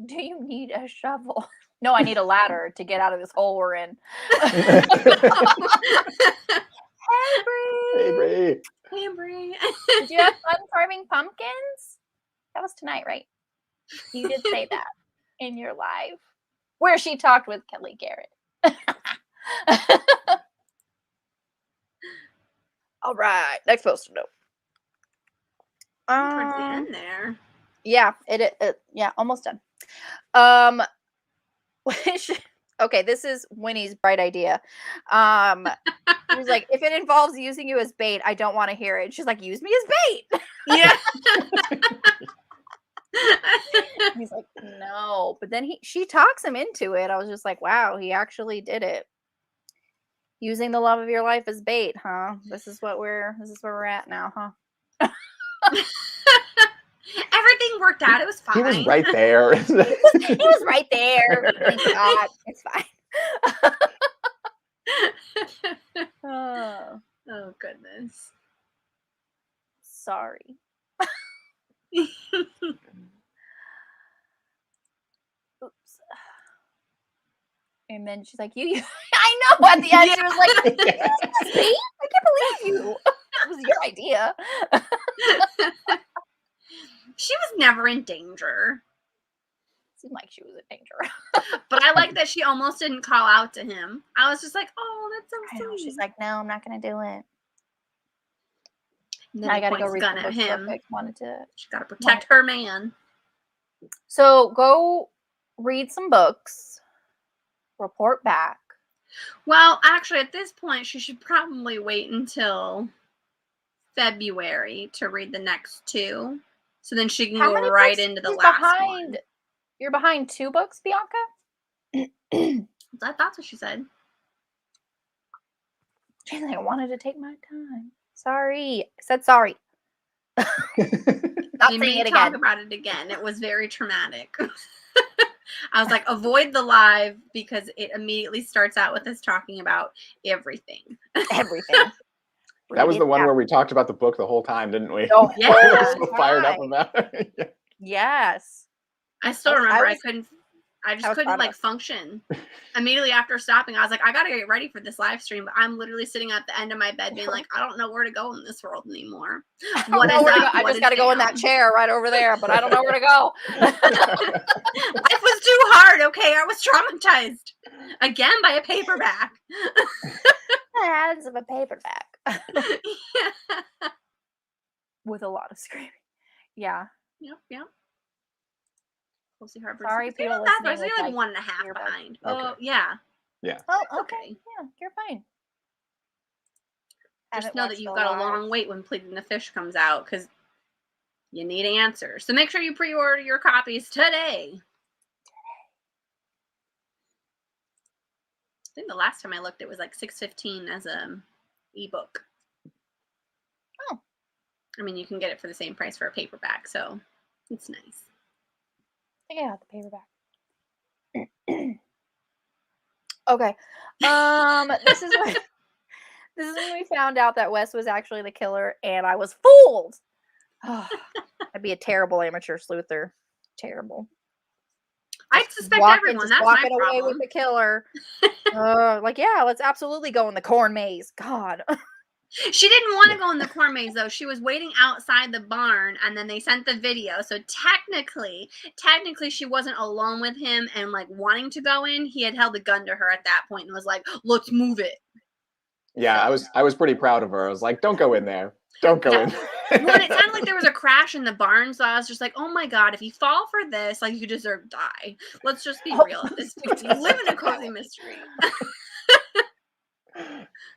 Do you need a shovel? No, I need a ladder to get out of this hole we're in. Hey, Bree. Hey, Bree. Did you have fun farming pumpkins? That was tonight, right? You did say that in your live, where she talked with Kelly Garrett. All right, next post-it note. Towards the end there. Yeah, yeah, almost done. Okay, this is Winnie's bright idea. He's like, if it involves using you as bait, I don't want to hear it. She's like, use me as bait. Yeah. He's like, no. But then she talks him into it. I was just like, wow, he actually did it. Using the love of your life as bait, huh? This is where we're at now, huh? Everything worked out. It was fine. He was right there. He was right there. Thank God. It's fine. Oh, goodness. sorry. Oops. And then she's like, you I know, at the end she was like, see? I can't believe you. It was your idea. She was never in danger. Seemed like she was in danger. But I like that she almost didn't call out to him. I was just like, oh, that's so I know, sweet. she's like, no, I'm not gonna do it. And then I gotta go points read gun the at book him. quick. She's got to protect her man. So go read some books. Report back. Well, actually, at this point, she should probably wait until February to read the next 2. So then she can How go many right books into the is last behind? one. You're behind 2 books, Bianca? That's what she said. She's like, I wanted to take my time. Sorry. I said sorry. Not We saying may it talk again. about it again. It was very traumatic. I was like, avoid the live because it immediately starts out with us talking about everything. Everything. That was the one where we talked about the book the whole time, didn't we? The Yeah. We were whole so fired up time. about it. Yeah. Yes. I still remember I was just couldn't proud of like us. function. Immediately after stopping, I was like, I gotta get ready for this live stream. But I'm literally sitting at the end of my bed being like, I don't know where to go in this world anymore. What is up? I just gotta go in that chair right over there, but I don't know where to go. Life was too hard, okay? I was traumatized. Again by a paperback. The hands of a paperback. Yeah. With a lot of screaming. Yeah. Yep. We'll see her. Sorry, it's people not that listening bad. It's with, like like, 1.5 earbuds. behind. Okay. Oh, yeah. Yeah. Oh, It's okay. okay. Yeah, you're fine. Just know that you've got a long wait when Pleading the Fish comes out because you need answers. So make sure you pre-order your copies today. think the last time I looked, it was like $6.15 as a ebook. Oh. I mean, you can get it for the same price for a paperback, so it's nice. I think I got the paperback. Okay. This is when we found out that Wes was actually the killer, and I was fooled. I'd be a terrible amateur sleuther. Terrible. I'd suspect everyone. That's my walking away with problem. the killer. Like, yeah, let's absolutely go in the corn maze. God. She didn't want to go in the corn maze, though. She was waiting outside the barn, and then they sent the video. So technically, she wasn't alone with him and like wanting to go in. He had held a gun to her at that point and was like, "Let's move it." Yeah, I was pretty proud of her. I was like, "Don't go in there. Don't go in." Well, and it sounded like there was a crash in the barn, so I was just like, "Oh my god, if you fall for this, like you deserve to die." Let's just be real at this point. You live in a cozy mystery.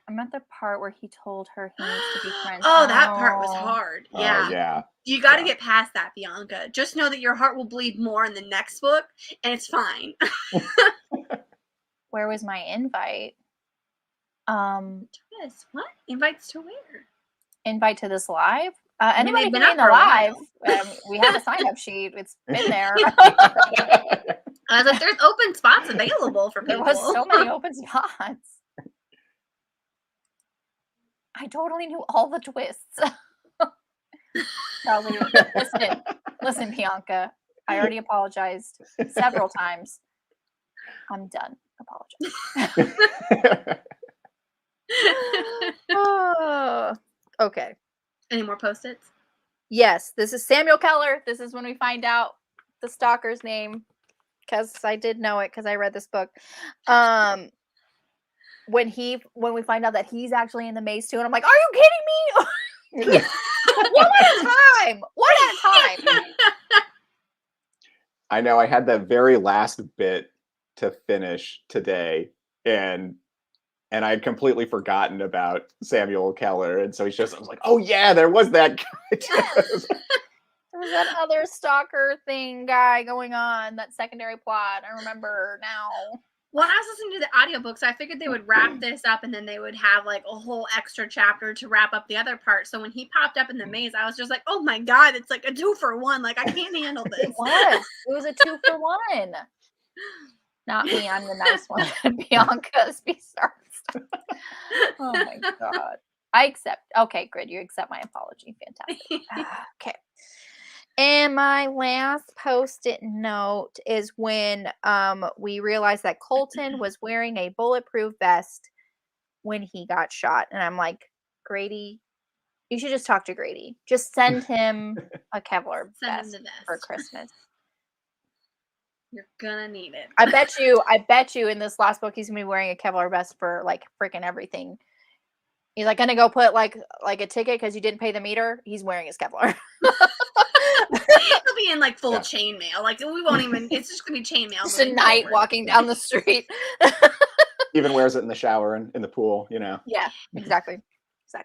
I'm at the part where he told her he needs to be friends. Oh, that part was hard. Oh, Yeah. yeah. You got to get past that, Bianca. Just know that your heart will bleed more in the next book, and it's fine. Where was my invite? Yes. What? Invites to where? Invite to this live? mean, Anybody they've can been be in up the for a live. while. We have a sign-up sheet. It's been there. I was like, there's open spots available for people. There was so many open spots. I totally knew all the twists. Probably. Listen, Bianca. I already apologized several times. I'm done. Apologize. Okay. Any more post-its? Yes, this is Samuel Keller. This is when we find out the stalker's name, because I did know it because I read this book. When we find out that he's actually in the maze too, and I'm like, are you kidding me? One at a time. I know I had that very last bit to finish today, and I'd completely forgotten about Samuel Keller, and so I was like, oh yeah, there was that guy. There was that other stalker guy going on, that secondary plot. I remember now. When I was listening to the audiobooks, I figured they would wrap this up and then they would have like a whole extra chapter to wrap up the other part. So when he popped up in the maze, I was just like, oh my god, it's like a 2-for-1. Like, I can't handle this. It was a 2-for-1. Not me, I'm the nice one. Bianca's starts. Oh my god. I accept. Okay, good. You accept my apology. Fantastic. Okay. And my last post-it note is when we realized that Colton was wearing a bulletproof vest when he got shot. And I'm like, Grady, you should just talk to Grady. Just send him a Kevlar vest for Christmas. You're gonna need it. I bet you in this last book he's gonna be wearing a Kevlar vest for like freaking everything. He's like gonna go put like a ticket because you didn't pay the meter. He's wearing his Kevlar. He'll be in like full chainmail. Like, we won't even. It's just gonna be chainmail. Just a knight walking down the street. Even wears it in the shower and in the pool. Yeah, exactly.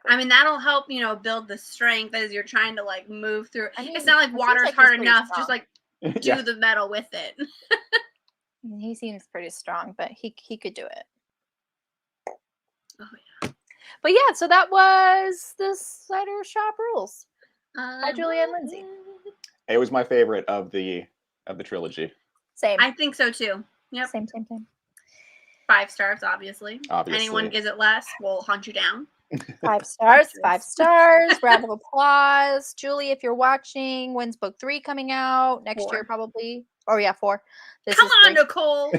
I mean, that'll help build the strength as you're trying to like move through. I mean, it's not like water's like hard enough. strong. Just like do the metal with it. He seems pretty strong, but he could do it. Oh yeah. But yeah, so that was the Cider Shop Rules by Julie and Lindsey. It was my favorite of the trilogy. Same. I think so too. Yep. Same. 5 stars, obviously. Anyone gives it less, we'll hunt you down. 5 stars. 5 stars. Round of applause. Julie, if you're watching, when's book 3 coming out? Next 4. year, probably. Oh yeah, 4. Come on, Nicole.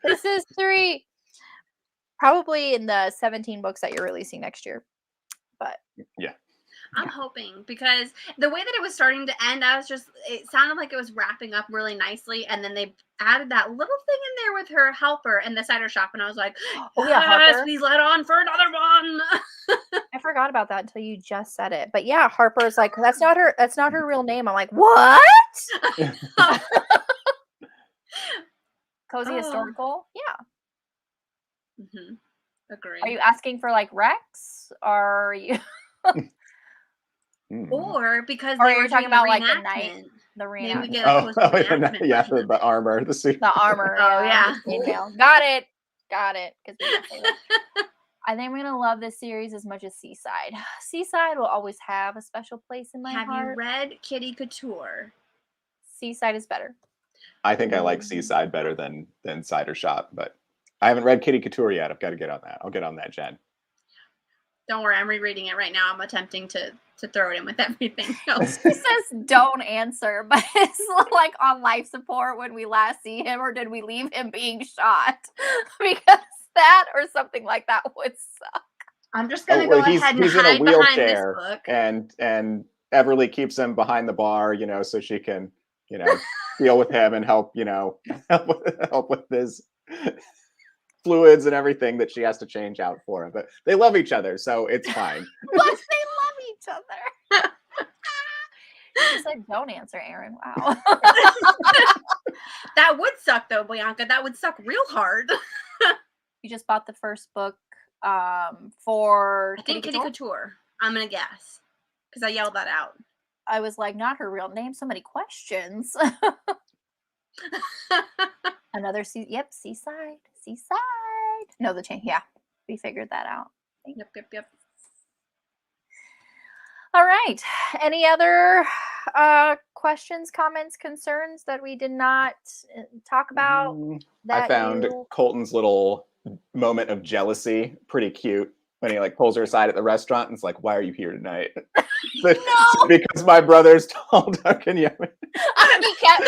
This is 3. Probably in the 17 books that you're releasing next year. But yeah. I'm hoping, because the way that it was starting to end, it sounded like it was wrapping up really nicely, and then they added that little thing in there with her helper in the cider shop, and I was like, oh yeah, Harper. Please let on for another one. I forgot about that until you just said it. But yeah, Harper's like, that's not her real name. I'm like, what? Cozy historical? Yeah. Mm-hmm. Agree. Are you asking for like Rex? Or are you or because or they were talking about like the knight, the reenactment? reenactment. The armor, the suit. The armor. Oh yeah. Got it. Got it. Because we didn't say that. I think I'm gonna love this series as much as Seaside. Seaside will always have a special place in my Have heart. you read Kitty Couture? Seaside is better. I think I like Seaside better than Cider Shop, but I haven't read Kitty Couture yet. I've got to get on that. I'll get on that, Jen. Don't worry, I'm rereading it right now. I'm attempting to throw it in with everything else. He says don't answer, but it's like on life support when we last see him, or did we leave him being shot? Because that or something like that would suck. I'm just gonna go ahead and he's hide in a behind this wheelchair, book. and Everly keeps him behind the bar, so she can, deal with him and help, help with his fluids and everything that she has to change out for him. But they love each other, so it's fine. What? They love each other. She said, "Don't answer, Aaron." Wow. That would suck, though, Bianca. That would suck real hard. You just bought the first book for I think Kitty Couture. I'm gonna guess because I yelled that out. I was like, not her real name. So many questions. Another Seaside. No, the chain. Yeah, we figured that out. Yep. All right. Any other questions, comments, concerns that we did not talk about? I found Colton's little moment of jealousy pretty cute when he pulls her aside at the restaurant and it's like, "Why are you here tonight?" No! Because my brother's tall, dark, and yummy. He kept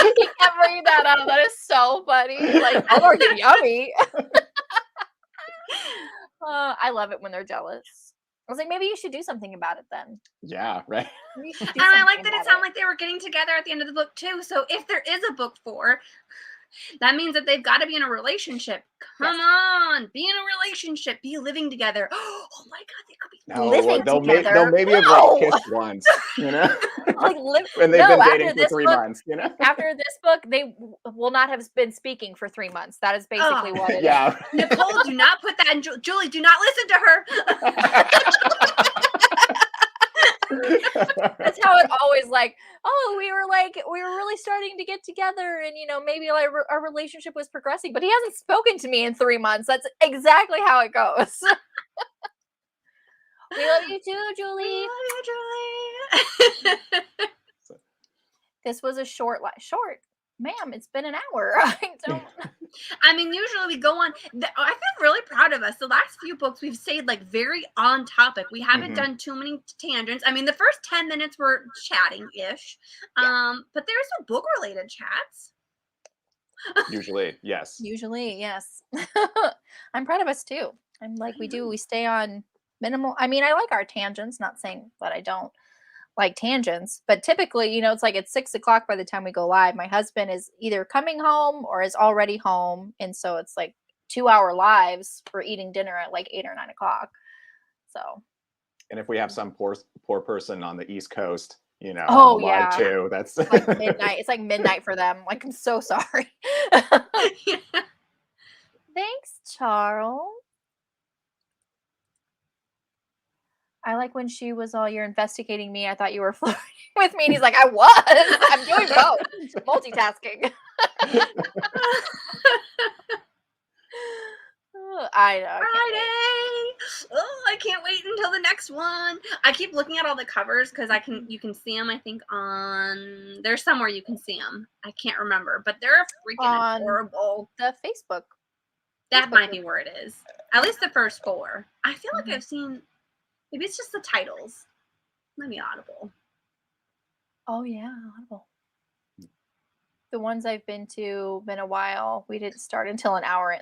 bringing that up. That is so funny. Like, "Oh, dark and yummy." I love it when they're jealous. I was like, maybe you should do something about it then. Yeah, right. And I like that it sounded like they were getting together at the end of the book too. So if there is a book 4, that means that they've got to be in a relationship. Come on, be in a relationship, be living together. Oh my God, they could be living together. They'll maybe have kissed once, when they've been dating for 3 months, After this book, they will not have been speaking for 3 months. That is basically what it is. Nicole, do not put that in. Julie, do not listen to her. That's how it always we were really starting to get together, and maybe our relationship was progressing, but he hasn't spoken to me in 3 months. That's exactly how it goes. We love you too, Julie. This was a short. Ma'am, it's been an hour. I mean, usually we go on. I feel really proud of us. The last few books we've stayed very on topic. We haven't done too many tangents. I mean, the first 10 minutes were chatting-ish, but there's some book-related chats. Usually, yes. I'm proud of us too. I'm we stay on minimal. I mean, I like our tangents. Not saying that I don't like tangents, but typically, it's it's 6 o'clock by the time we go live. My husband is either coming home or is already home, and so it's 2-hour lives for eating dinner at 8 or 9 o'clock. So, and if we have some poor person on the East Coast, live too, that's midnight. It's midnight for them. I'm so sorry. Thanks, Charles. I like when she was all, "You're investigating me. I thought you were flirting with me." And he's like, "I was. I'm doing both. Multitasking." I know. Friday. I can't wait until the next one. I keep looking at all the covers because you can see them. I think there's somewhere you can see them. I can't remember, but they're freaking adorable. The Facebook. That might be where it is. At least the first 4. I feel like I've seen. Maybe it's just the titles. Maybe Audible. Oh yeah, Audible. The ones I've been a while. We didn't start until an hour in.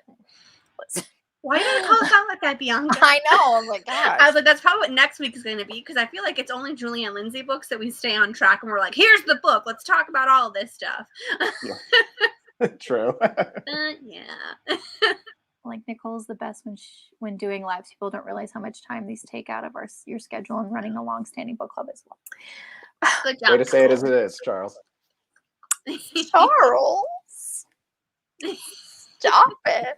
Why do you call it sound like that, Bianca? I know. I'm like, gosh. I was like, that's probably what next week is going to be, because I feel like it's only Julie and Lindsey books that we stay on track and we're like, here's the book. Let's talk about all this stuff. Yeah. True. Yeah. Nicole's the best when doing lives. People don't realize how much time these take out of your schedule and running a long-standing book club as well. Good job. Way to say it as it is, Charles. Charles. Stop it.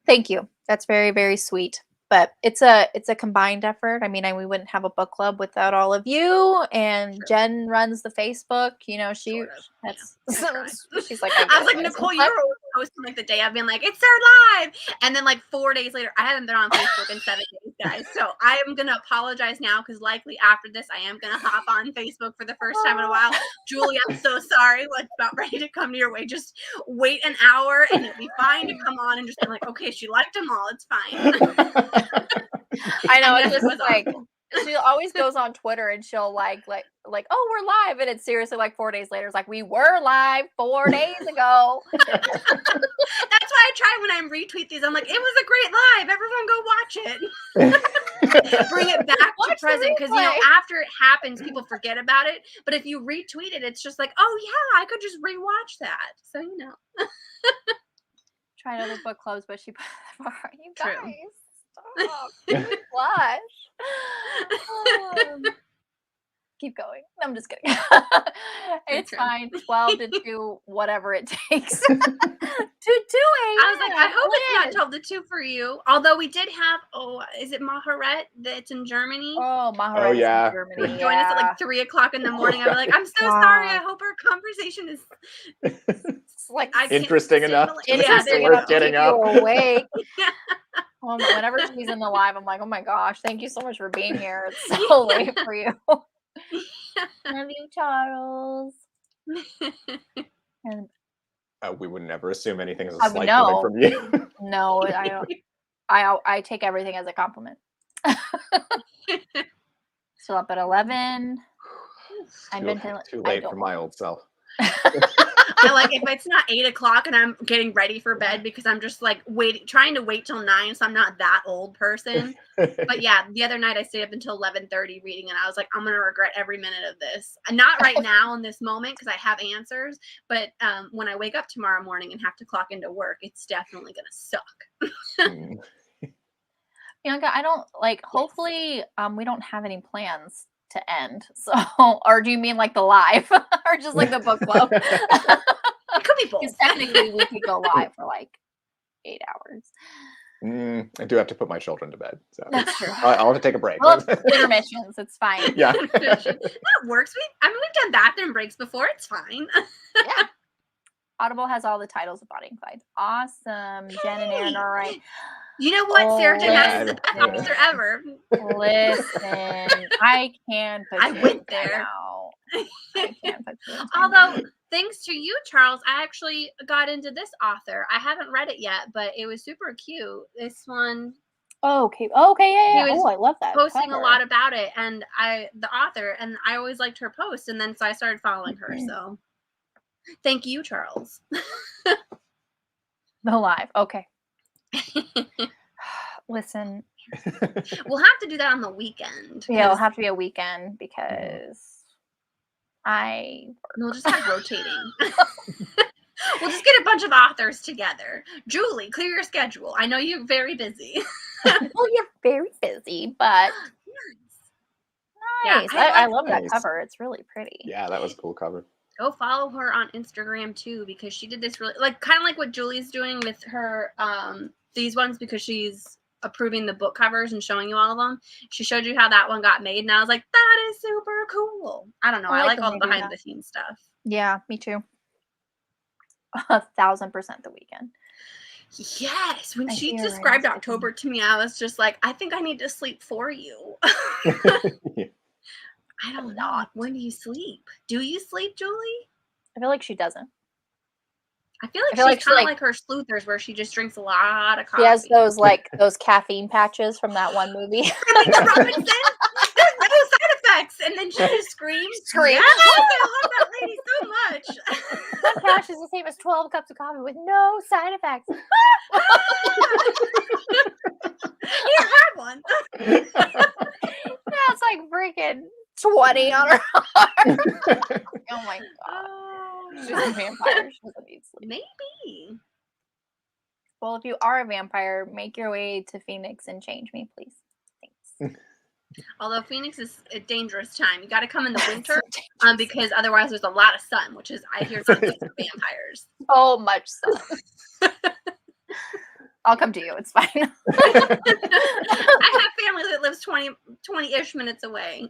Thank you. That's very, very sweet. But it's a combined effort. I mean, we wouldn't have a book club without all of you. And True. Jen runs the Facebook. You know, Sort of. that's Yeah. she's like, I was like, Nicole, you were posting like the day I've been like, it's our live, and then like 4 days later, I haven't been on Facebook in 7 days, guys. So I am gonna apologize now because likely after this, I am gonna hop on Facebook for the first time in a while. Julie, I'm so sorry. Like, about ready to come to your way. Just wait an hour, and it'll be fine to come on and just be like, okay, she liked them all. It's fine. I know, And it's that just was like awful. she always goes on Twitter and she'll like, oh, we're live, and it's seriously like 4 days later. It's like, we were live 4 days ago. That's why I try when I retweet these. I'm like, it was a great live. Everyone go watch it. Bring it back to Watch the present, because you know, replay. after it happens, people forget about it. But if you retweet it, it's just like, oh yeah, I could just rewatch that. So you know. Tried other book clubs, but she put you True. guys stop. Plus. Keep going. I'm just kidding. It's True. fine. 12 to 2, whatever it takes. to 2 a.m. I was like, I hope it's not 12 to 2 for you. Although we did have, is it Maharet that's in Germany? Oh, Maharet yeah. in Germany. Would join us at like 3 o'clock in the morning. I'd be like, I'm so sorry. I hope our conversation is It's like I can't Interesting stand enough. to, like, interesting yeah, enough to Getting keep up. you awake. Yeah. Whenever she's in the live, I'm like, oh my gosh, thank you so much for being here. It's so late for you. Love you, Charles. And We would never assume anything is a I slight know. coming from you. no, I don't. I take everything as a compliment. Still up at 11. Too late for my old self. I like if it's not 8 o'clock and I'm getting ready for bed because I'm just like trying to wait till 9, so I'm not that old person. But yeah, the other night I stayed up until 11:30 reading, and I was like, I'm gonna regret every minute of this. And not right now in this moment because I have answers, but when I wake up tomorrow morning and have to clock into work, it's definitely gonna suck. Bianca, I don't like. Hopefully, we don't have any plans to end. So, or do you mean like the live, or just like the book club? It could be both. Because technically, we could go live for like 8 hours. I do have to put my children to bed, so That's true. I'll have to take a break. Well, intermissions, it's fine. Yeah, that works. We've done bathroom breaks before. It's fine. Yeah. Audible has all the titles of Bonnie and Clyde. Awesome. Jen and Aaron are right. You know what? Sarah Jen yeah, is the best officer ever. Listen, I can put I you went in there. Now. I can put you in Although, thanks to you, Charles, I actually got into this author. I haven't read it yet, but it was super cute. This one. Okay, yeah. He was Oh, I love that. posting cover. a lot about it, and the author, and I always liked her posts, and then so I started following her. So, thank you, Charles. The live. Okay. Listen. We'll have to do that on the weekend. Yeah, it'll have to be a weekend because we'll just have rotating. We'll just get a bunch of authors together. Julie, clear your schedule. I know you're very busy. well, you're very busy, but nice. Yeah, I love that nice. cover. It's really pretty. Yeah, that was a cool cover. Go follow her on Instagram too, because she did this really kind of like what Julie's doing with her these ones, because she's approving the book covers and showing you all of them. She showed you how that one got made, and I was like, that is super cool. I don't know. I like all the behind the scenes stuff. Yeah, me too. 1,000% the weekend. Yes, when she described October to me, I was just like, I think I need to sleep for you. I don't know. When do you sleep? Do you sleep, Julie? I feel like she doesn't. I feel like she's kind of like her sleuthers, where she just drinks a lot of coffee. She has those caffeine patches from that one movie. Robinson. There's no side effects, and then she just screams. Screams. Yes, I love that lady so much. One patch is the same as 12 cups of coffee with no side effects. You had one. That's like freaking 20 on her arm. Oh my god. She's a vampire. She doesn't need sleep. Maybe. Well, if you are a vampire, make your way to Phoenix and change me, please. Thanks. Although Phoenix is a dangerous time. You got to come in the winter because otherwise there's a lot of sun, which is, I hear, something for vampires. So much sun. I'll come to you. It's fine. I have family that lives 20-ish minutes away,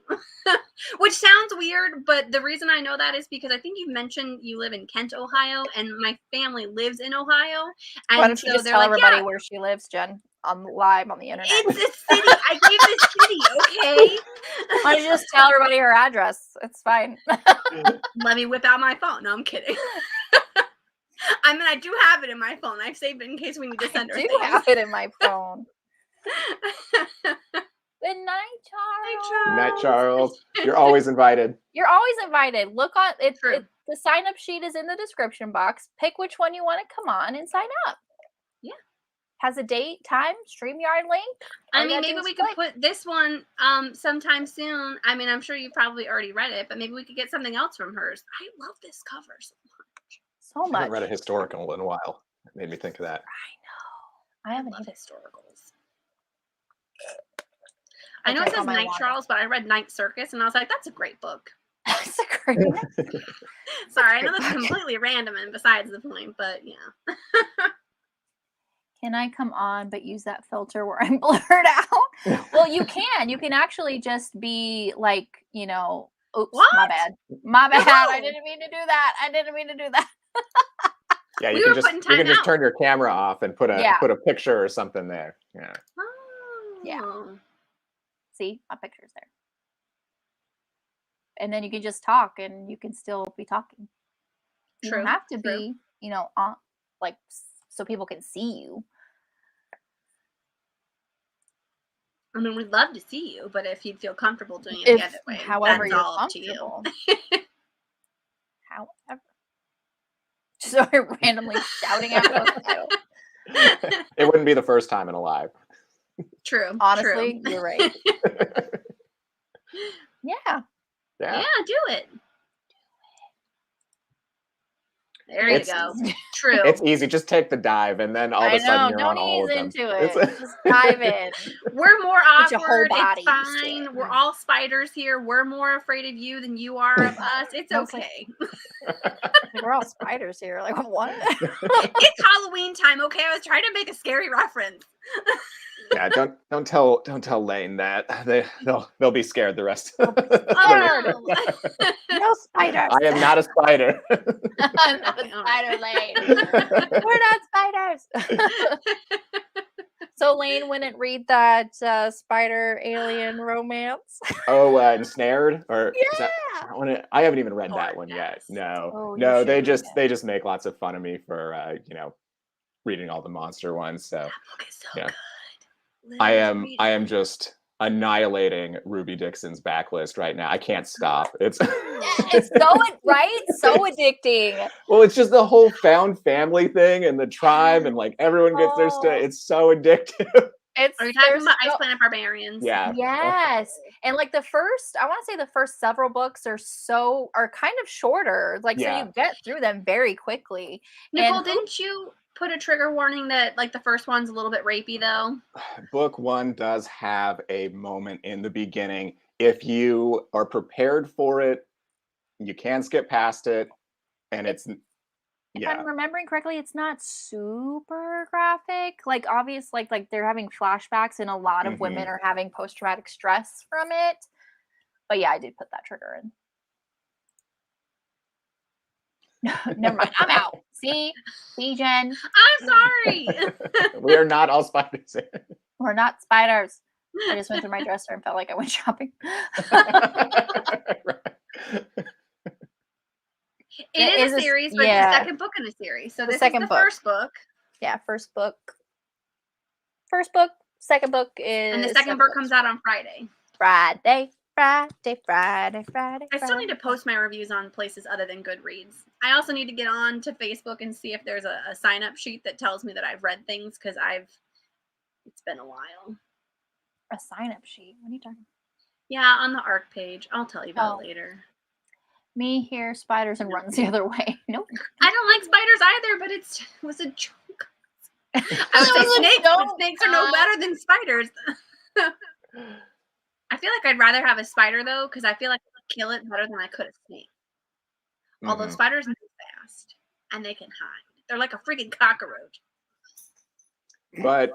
which sounds weird, but the reason I know that is because I think you mentioned you live in Kent, Ohio, and my family lives in Ohio. And Why don't you so just they're tell like, everybody yeah, where she lives, Jen? Live on the internet. it's a city. I gave the city, okay? Why don't you just tell everybody her address? It's fine. Let me whip out my phone. No, I'm kidding. I mean, I do have it in my phone. I've saved it in case we need to send her I do things. have it in my phone. Good night, Charles. Night, Charles. You're always invited. You're always invited. Look on it. True. The sign up sheet is in the description box. Pick which one you want to come on and sign up. Yeah. Has a date, time, StreamYard link. I mean, maybe we could put this one sometime soon. I mean, I'm sure you probably already read it, but maybe we could get something else from hers. I love this cover so much. So I much. haven't read a historical in a while. It made me think of that. I haven't love either. historicals. I know it says Night Charles, but I read Night Circus, and I was like, that's a great book. That's a great. Sorry, I know that's completely random and besides the point, but yeah. Can I come on but use that filter where I'm blurred out? Well, you can. You can actually just be like, you know, oops, What? my bad. My bad. No. I didn't mean to do that. I didn't mean to do that. Yeah, We you were can just putting time out. turn your camera off and put a picture or something there. Yeah. Oh. Yeah. See, my picture's there. And then you can just talk and you can still be talking. You True. don't have to True. be, you know, on like so people can see you. I mean, we'd love to see you, but if you'd feel comfortable doing it the other way, however that's you're all up to you. comfortable. However. So I'm randomly shouting out book title. It wouldn't be the first time in a live. True. Honestly, true. you're right. Yeah. Yeah, do it. There you go. True. It's easy. Just take the dive, and then all of a sudden you're on all of them. Don't ease into it. Just dive in. We're more Get your whole awkward. body It's used to fine. it. We're all spiders here. We're more afraid of you than you are of us. It's I was like- okay. Like, we're all spiders here. Like what? It's Halloween time, okay? I was trying to make a scary reference. Yeah, don't tell Lane that. They'll be scared the rest. Oh, no. No spiders. I am not a spider. I'm not a spider, Lane. We're not spiders. So Lane wouldn't read that spider alien romance. Oh, Ensnared, or is Yeah. that one? I haven't even read that one Yes. yet. No, Oh, you no, should they read just it. make lots of fun of me for reading all the monster ones. So That book is so Yeah. good. I Literally read am it. just annihilating Ruby Dixon's backlist right now. I can't stop. It's It's so right, so addicting. well, it's just the whole found family thing and the tribe and like everyone gets their stuff. Oh. It's so addictive. It's Are you talking there's about Ice so- Planet Barbarians? Yeah. Yes. And like I want to say the first several books are kind of shorter. Like so Yeah. you get through them very quickly. Nicole, And- didn't you put a trigger warning that like the first one's a little bit rapey though? Book one does have a moment in the beginning. If you are prepared for it, you can skip past it. And it's If I'm remembering correctly, it's not super graphic. Like obvious, like they're having flashbacks and a lot of women are having post-traumatic stress from it. But yeah, I did put that trigger in. Never mind. I'm out. See, Jen. I'm sorry. we are not all spiders. We're not spiders. I just went through my dresser and felt like I went shopping. It is a series, but it's the second book in a series. So this is the first book. Yeah, first book. Second book is. And the second book comes out on Friday. Friday. I still need to post my reviews on places other than Goodreads. I also need to get on to Facebook and see if there's a sign-up sheet that tells me that I've read things because it's been a while. A sign-up sheet? What are you talking about? Yeah, on the ARC page. I'll tell you about it later. Me here, spiders, and runs the other way. Nope. I don't like spiders either, but it was a joke. I would say snakes, but snakes are no better than spiders. I feel like I'd rather have a spider though, because I feel like I could kill it better than I could a snake. Although spiders move fast and they can hide. They're like a freaking cockroach. But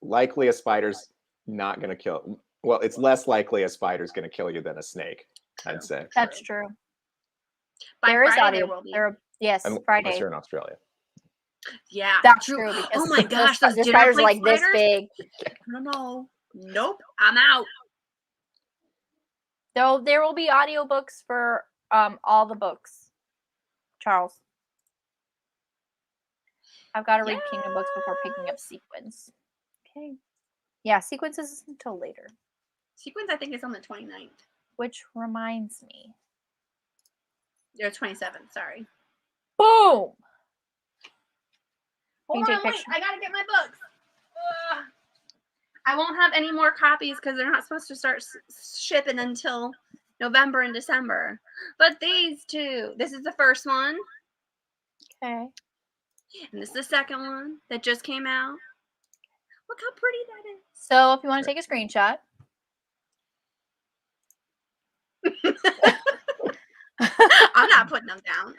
likely a spider's not going to kill. Well, it's less likely a spider's going to kill you than a snake, I'd say. That's true. By There is Friday audio. there will be. Yes, Unless Friday. you're in Australia. Yeah, That's true. Because oh my gosh, those the dinner spiders are plate like this spiders? big. No. Nope. I'm out. Though there will be audiobooks for all the books. Charles. I've got to read Kingdom books before picking up Sequins. Okay. Yeah, Sequins isn't until later. Sequins, I think, is on the 29th. Which reminds me. Or 27th, sorry. Boom! Hold on, wait. I gotta get my books. Ugh. I won't have any more copies because they're not supposed to start shipping until November and December. But these two. This is the first one. Okay. And this is the second one that just came out. Look how pretty that is. So if you want to take a screenshot. I'm not putting them down.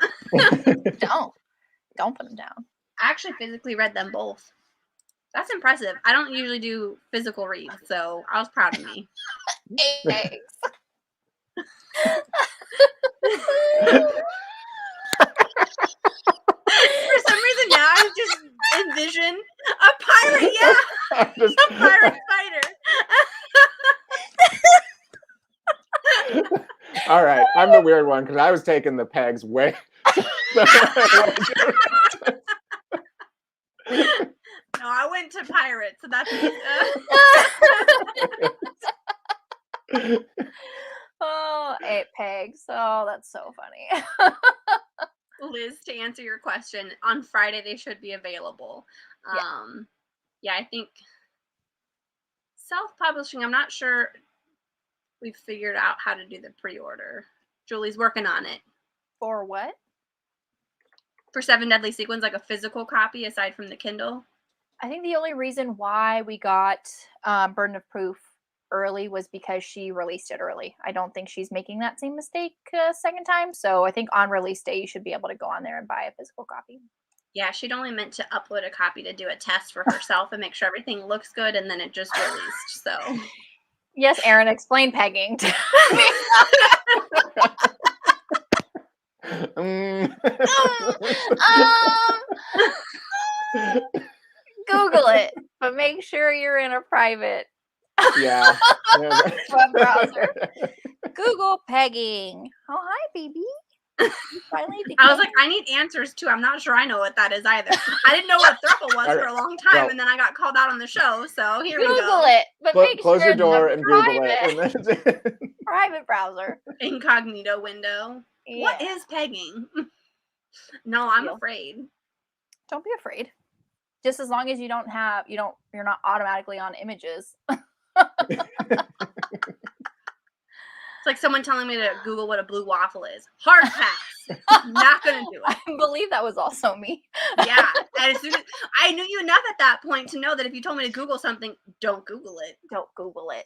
Don't put them down. I actually physically read them both. That's impressive. I don't usually do physical reads, so I was proud of me. Eggs. For some reason now I just envision a pirate, a pirate spider. All right, I'm the weird one because I was taking the pegs way. No, I went to pirates, so that's. Oh, 8 pegs. Oh, that's so funny. Liz, to answer your question, on Friday they should be available. Yeah, I think self-publishing, I'm not sure we've figured out how to do the pre-order. Julie's working on it. For what? For 7 Deadly Sequins, like a physical copy aside from the Kindle. I think the only reason why we got Burden of Proof early was because she released it early. I don't think she's making that same mistake a second time. So I think on release day, you should be able to go on there and buy a physical copy. Yeah, she'd only meant to upload a copy to do a test for herself and make sure everything looks good, and then it just released. So, yes, Erin, explain pegging to me. Google it, but make sure you're in a private Yeah. web browser. Google pegging. Oh, hi, baby. Finally, I was like, I need answers too. I'm not sure I know what that is either. I didn't know what thruple was for a long time, and then I got called out on the show. So here we go. Google it, but make Close sure your door it's and Google it. private browser. Incognito window. Yeah. What is pegging? No, I'm afraid. Don't be afraid. Just as long as you don't have, you're not automatically on images. It's like someone telling me to Google what a blue waffle is. Hard pass. Not gonna do it. I believe that was also me. Yeah. And as soon as I knew you enough at that point to know that if you told me to Google something, don't Google it. Don't Google it.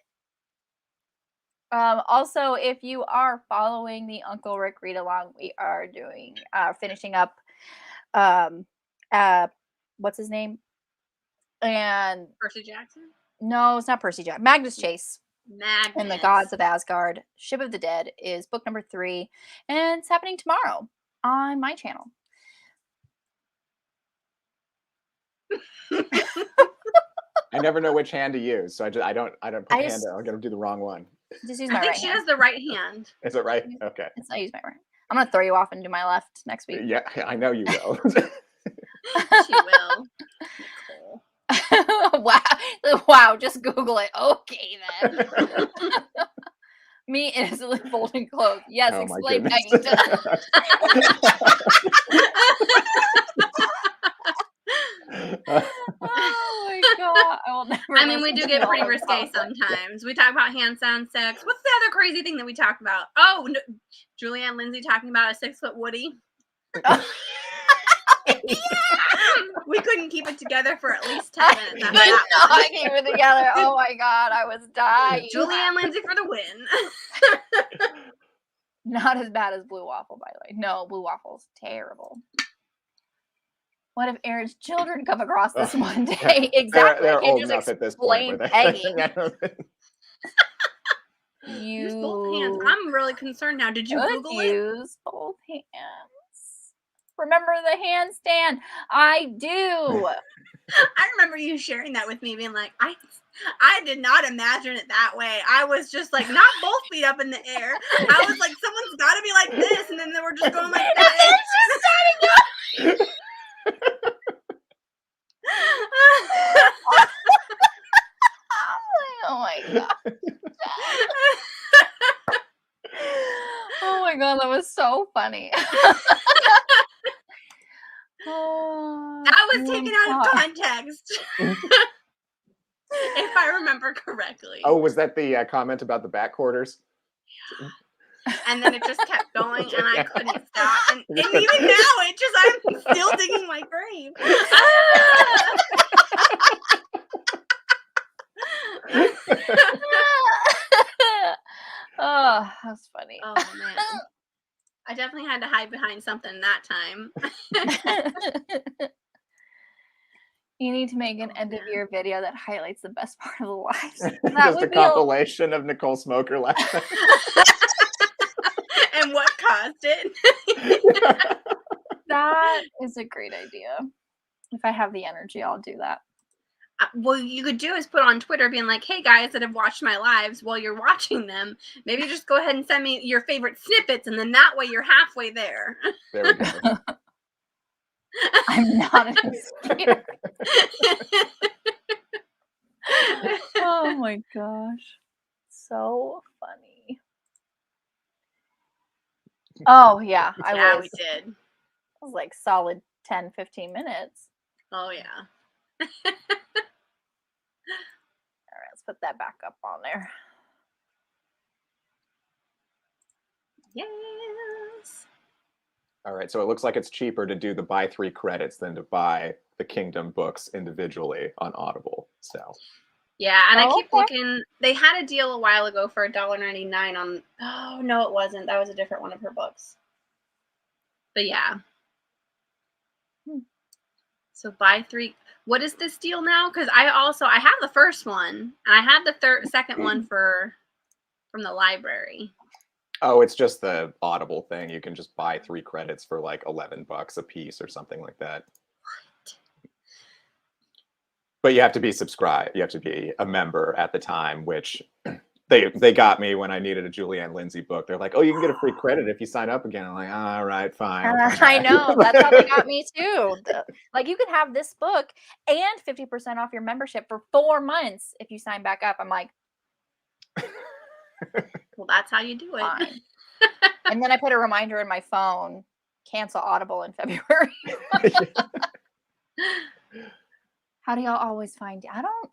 Also, if you are following the Uncle Rick read along, we are doing finishing up what's his name? And Percy Jackson? No, it's not Percy Jackson. Magnus Chase. Magnus. And the Gods of Asgard. Ship of the Dead is book number 3, and it's happening tomorrow on my channel. I never know which hand to use, so I don't put the hand out. I'm gonna do the wrong one. Just use my I think right she hand. has the right hand. Is it right? Okay. I use my right. I'm gonna throw you off and do my left next week. Yeah, I know you will. She will. Nicole. Wow, just Google it. Okay then. Me innocently folding clothes. Yes, Oh, explain my pegging to Oh my god. I will never. I mean, we do get pretty risque sometimes. We talk about hand sound sex. What's the other crazy thing that we talked about? Oh, no, Julianne and Lindsey talking about a 6-foot Woody. We couldn't keep it together for at least 10 minutes. Could not keep it together. Oh my god, I was dying. Julianne Lindsey for the win. Not as bad as Blue Waffle, by the way. No, Blue Waffle's terrible. What if Aaron's children come across this Ugh, one yeah. day? Exactly. They're I can't old just enough at this point where explain they pegging. Use both hands. You I'm really concerned now. Did you could Google it? use both hands. Remember the handstand? I do. I remember you sharing that with me, being like, I did not imagine it that way. I was just like, not both feet up in the air. I was like, someone's got to be like this, and then they were just going like that. It's just oh my god. Oh my god, that was so funny. That was taken out of context. If I remember correctly. Oh, was that the comment about the back quarters? And then it just kept going, and I couldn't stop. And even now, I'm still digging my grave. Oh, that's funny. Oh man, I definitely had to hide behind something that time. You need to make an end of year video that highlights the best part of the lives. That Just a would be compilation of Nicole Smoker laughing. And what caused it? That is a great idea. If I have the energy, I'll do that. What you could do is put on Twitter being like, hey guys that have watched my lives while you're watching them, maybe just go ahead and send me your favorite snippets, and then that way you're halfway there. There we go. I'm not a skater. Oh my gosh. So funny. Oh yeah, I Yeah, was. we did. It was like solid 10, 15 minutes. Oh yeah. All right, let's put that back up on there. Yes. All right, so it looks like it's cheaper to do the buy 3 credits than to buy the Kingdom books individually on Audible. So Yeah, and I keep okay. looking. They had a deal a while ago for $1.99 on. Oh no, it wasn't. That was a different one of her books. But yeah. So buy 3. What is this deal now? Because I have the first one, and I have the second one from the library. oh, it's just the Audible thing. You can just buy 3 credits for like $11 a piece or something like that. What? But you have to be subscribed. You have to be a member at the time, which they got me when I needed a Julianne Lindsey book. They're like, oh, you can get a free credit if you sign up again. I'm like, all right, fine. I know. That's how they got me too. Like, you could have this book and 50% off your membership for 4 months if you sign back up. I'm like, Well, that's how you do it. fine. And then I put a reminder in my phone, cancel Audible in February. How do y'all always find you? I don't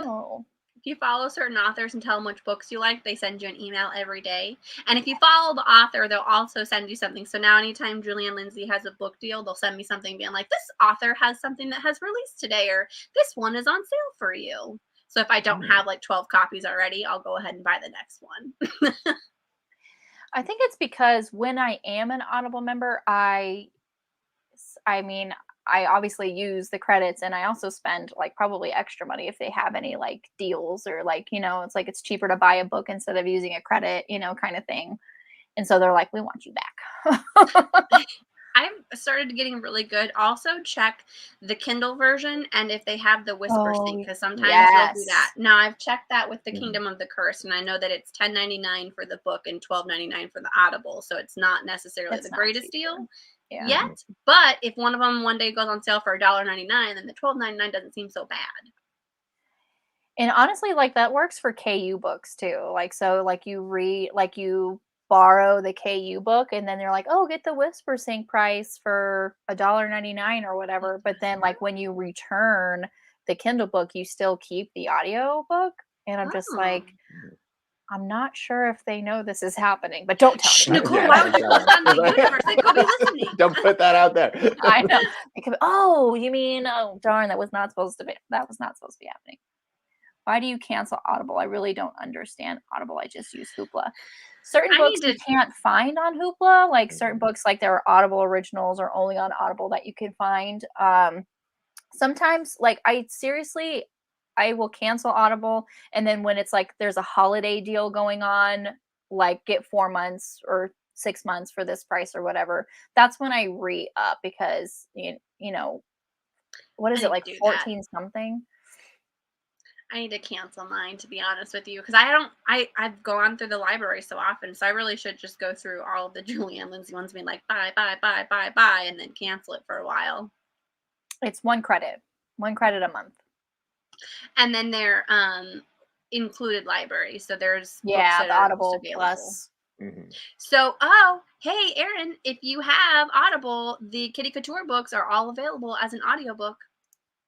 know. If you follow certain authors and tell them which books you like, they send you an email every day. And if you follow the author, they'll also send you something. So now anytime Julianne Lindsey has a book deal, they'll send me something being like, this author has something that has released today, or this one is on sale for you. So if I don't have like 12 copies already, I'll go ahead and buy the next one. I think it's because when I am an Audible member, I obviously use the credits, and I also spend like probably extra money if they have any like deals, or like, it's like it's cheaper to buy a book instead of using a credit, kind of thing. And so they're like, we want you back. I've started getting really good. Also check the Kindle version and if they have the whisper sync, because sometimes they'll do that. Now I've checked that with the Kingdom of the Curse, and I know that it's $10.99 for the book and $12.99 for the Audible. So it's not necessarily the greatest deal yet. But if one of them one day goes on sale for $1.99, then the $12.99 doesn't seem so bad. And honestly, like that works for KU books too. Like, so like you borrow the KU book, and then they're like, oh, get the Whisper Sync price for $1.99 or whatever. But then like when you return the Kindle book, you still keep the audio book. And I'm just like, I'm not sure if they know this is happening, but don't tell me. Nicole, why would you post on my universe? They could be listening. Don't put that out there. I know. It could be, oh, you mean, oh darn, that was not supposed to be happening. Why do you cancel Audible? I really don't understand Audible. I just use Hoopla. Certain I books need you to. can't find on Hoopla, like certain Mhm. books, like there are Audible originals or only on Audible that you can find. Sometimes, like I will cancel Audible, and then when it's like there's a holiday deal going on, like get 4 months or 6 months for this price or whatever. That's when I re-up because you know what I is it need like to do that. 14 something? I need to cancel mine, to be honest with you, because I don't. I've gone through the library so often, so I really should just go through all of the Julie and Lindsey ones, being like buy, buy, buy, buy, buy, and then cancel it for a while. It's 1 credit a month. And then they're included library, so there's books Yeah, that the are just Audible available. Plus. Mhm. So, oh, hey, Aaron, if you have Audible, the Kitty Couture books are all available as an audiobook.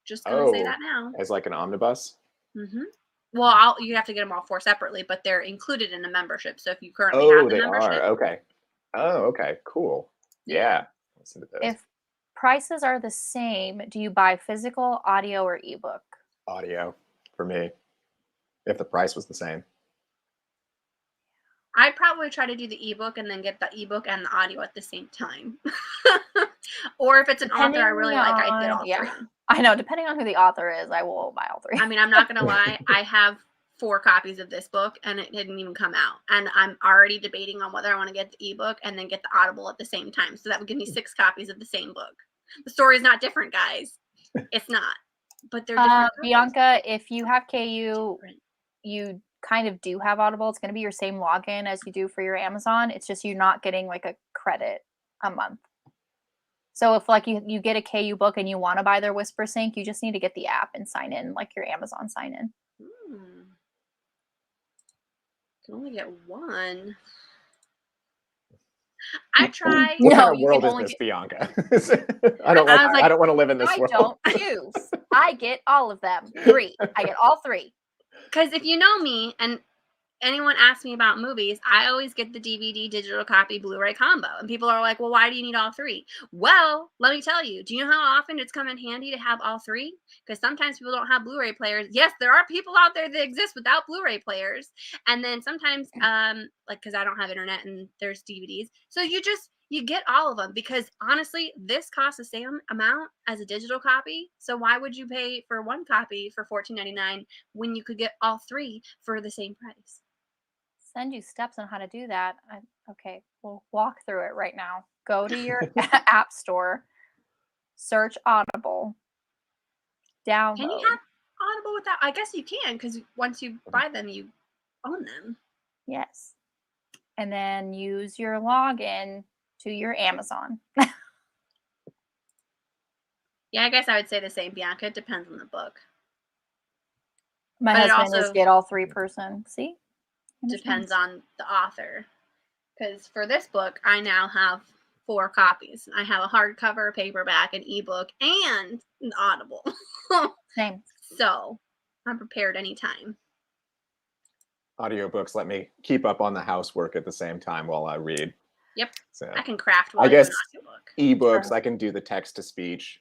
Just gonna say Oh, that now. as like an omnibus. hmm Well, you have to get them all 4 separately, but they're included in the membership. So if you currently have Oh, the they are. membership, Okay. Oh, okay. Cool. Yeah. Listen to those. If prices are the same, do you buy physical, audio, or ebook? Audio for me. If the price was the same. I'd probably try to do the ebook and then get the ebook and the audio at the same time. Or if it's an author I really like, I'd get all 3. I know. Depending on who the author is, I will buy all 3. I mean, I'm not gonna lie. I have 4 copies of this book, and it didn't even come out. And I'm already debating on whether I want to get the ebook and then get the Audible at the same time. So that would give me 6 copies of the same book. The story is not different, guys. It's not, but they're different covers. Bianca, if you have KU, Different. you kind of do have Audible. It's going to be your same login as you do for your Amazon. It's just you're not getting like a credit a month. So if like you get a KU book and you want to buy their Whisper Sync, you just need to get the app and sign in like your Amazon sign in. Can only get 1. I tried. What kind No, of you world can is only this, get. Bianca? I don't I was like, I don't want to live in this I world. don't choose. I get all of them. 3. I get all 3. because if you know me and anyone asks me about movies, I always get the DVD, digital copy, Blu-ray combo. And people are like, well, why do you need all 3? Well, let me tell you, do you know how often it's come in handy to have all 3? Because sometimes people don't have Blu-ray players. Yes, there are people out there that exist without Blu-ray players. And then sometimes, like, because I don't have internet and there's DVDs. So you get all of them, because honestly, this costs the same amount as a digital copy. So why would you pay for 1 copy for $14.99 when you could get all 3 for the same price? Send you steps on how to do that. Okay, we'll walk through it right now. Go to your app store, search Audible, Can you download. have Audible without? I guess you can, because once you buy them, you own them. Yes. And then use your login to your Amazon. Yeah, I guess I would say the same, Bianca. It depends on the book. My But it husband is also get all 3 person. See? depends on the author. Because for this book, I now have 4 copies. I have a hardcover, a paperback, an ebook, and an Audible. Same. So I'm prepared anytime. Audiobooks let me keep up on the housework at the same time while I read. Yep. So I can craft while I I do an guess audiobook. ebooks, True. I can do the text to speech.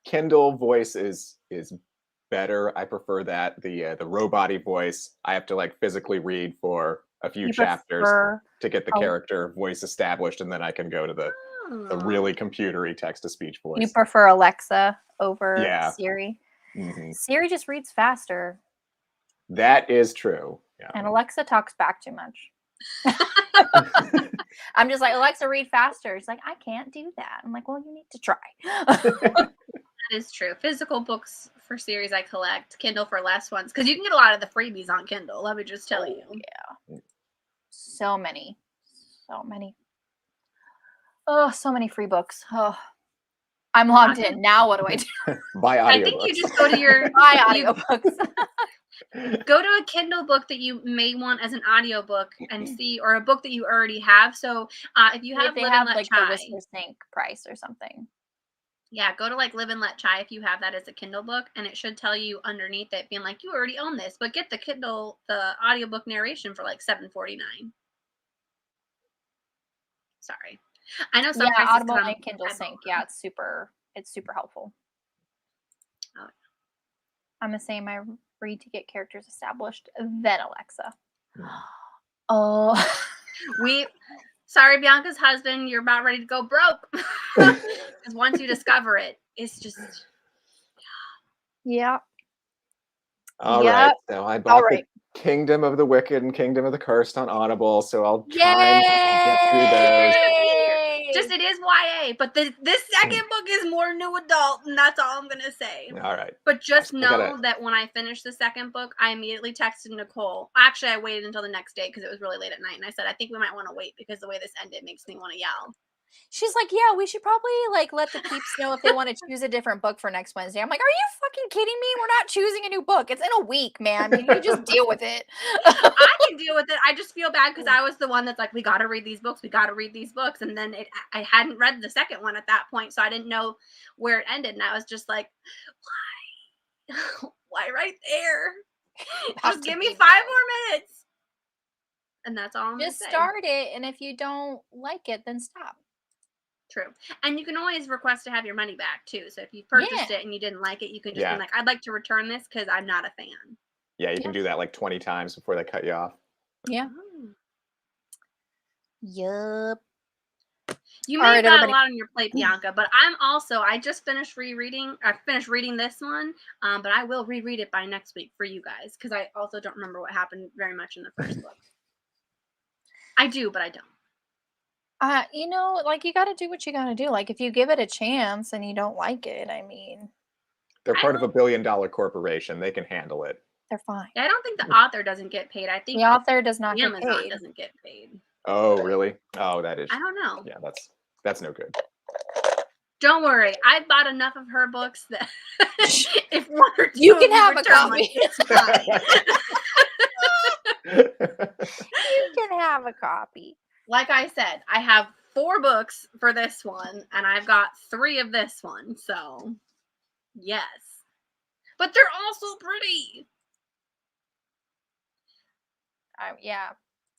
Kindle voice is better. I prefer that. The robot-y voice, I have to like physically read for a few You chapters prefer to get the a- character voice established, and then I can go to the really computery text to speech voice. You prefer Alexa over Yeah. Siri? Mhm. Siri just reads faster, That is true. Yeah. and Alexa talks back too much. I'm just like, Alexa, read faster. She's like, I can't do that. I'm like, well, you need to try. That is true. Physical books for series I collect, Kindle for less ones, because you can get a lot of the freebies on Kindle. Let me just tell you. Yeah. So many. Oh, so many free books. Oh, I'm logged in. Now what do I do? Buy audiobooks. I think you just go to your Buy audiobooks. go to a Kindle book that you may want as an audiobook and see, or a book that you already have. So if you have If they Live have and Let like Chai, the Whisper Sync price or something. yeah, go to like Live and Let Chai if you have that as a Kindle book, and it should tell you underneath it being like, you already own this, but get the Kindle, the audiobook narration for like $7.49. Sorry. I know some Yeah, prices Audible come and Kindle at Sync. both. Yeah, it's super helpful. Oh. I'm the same. I read to get characters established, then Alexa. Hmm. Oh. Sorry, Bianca's husband, you're about ready to go broke. Because once you discover it, it's just. Yeah. All Yep. right. So I All bought right. the Kingdom of the Wicked and Kingdom of the Cursed on Audible, so I'll try and get through those. Yay! Just it is YA, but this second book is more new adult, and that's all I'm gonna say. All right. But just still know gotta- that when I finished the second book, I immediately texted Nicole. Actually, I waited until the next day because it was really late at night, and I said, I think we might want to wait because the way this ended makes me want to yell. She's like, yeah, we should probably like let the peeps know if they want to choose a different book for next Wednesday. I'm like, are you fucking kidding me? We're not choosing a new book. It's in a week, man. Can you just deal with it? I can deal with it. I just feel bad because I was the one that's like, we got to read these books. We got to read these books. And then I hadn't read the second one at that point, so I didn't know where it ended. And I was just like, why? Why right there? Just give me 5 more minutes. And that's all I'm going to Just say. start it, and if you don't like it, then stop. True. And you can always request to have your money back too. So if you purchased it and you didn't like it, you can just be like, I'd like to return this because I'm not a fan. Yeah, you can do that like 20 times before they cut you off. Yeah. Oh. Yup. You All may right, have got everybody. a lot on your plate, Bianca, but I just finished reading this one, but I will reread it by next week for you guys because I also don't remember what happened very much in the first book. I do, but I don't. You know, like you got to do what you got to do. Like if you give it a chance and you don't like it, I mean, They're part of a $1 billion corporation. They can handle it. they're fine. Yeah, I don't think the author doesn't get paid. I think The author does not get Amazon paid. doesn't get paid. Oh, really? Oh, that is. I don't know. Yeah, that's no good. Don't worry, I bought enough of her books that if one or two You can of have a return copy. money, it's fine. You can have a copy. Like I said, I have 4 books for this one, and I've got 3 of this one. So, yes, but they're all so pretty. Yeah.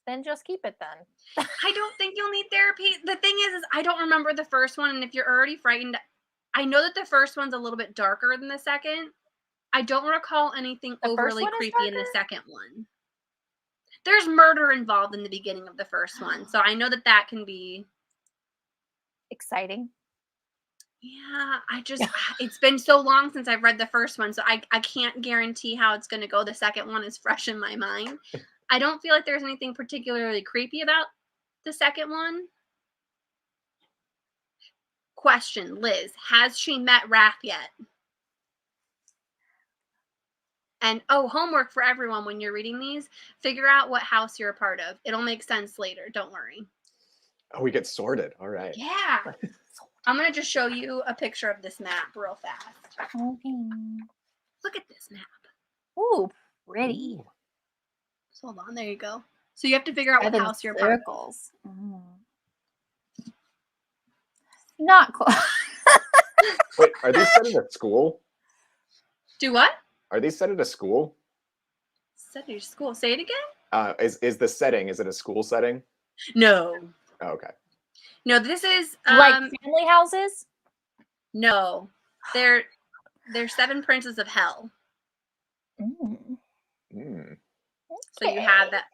Then just keep it then. I don't think you'll need therapy. The thing is I don't remember the first one, and if you're already frightened, I know that the first one's a little bit darker than the second. I don't recall anything The first overly one is creepy in the darker? second one. There's murder involved in the beginning of the first one, so I know that can be Exciting. Yeah, it's been so long since I've read the first one, so I can't guarantee how it's going to go. The second one is fresh in my mind. I don't feel like there's anything particularly creepy about the second one. Question, Liz, has she met Raph yet? And homework for everyone when you're reading these, figure out what house you're a part of. It'll make sense later, don't worry. Oh, we get sorted. All right. Yeah. I'm going to just show you a picture of this map real fast. Okay. Look at this map. Ooh, pretty. Ooh. So hold on, there you go. So you have to figure out what house you're a part of. Circles. Not close. Wait, are these set at a school? Do what? Are these set at a school? Set at your school. Say it again? Is the setting, is it a school setting? No. Oh, okay. No, this is Like family houses? No. They're 7 princes of hell. So you have that.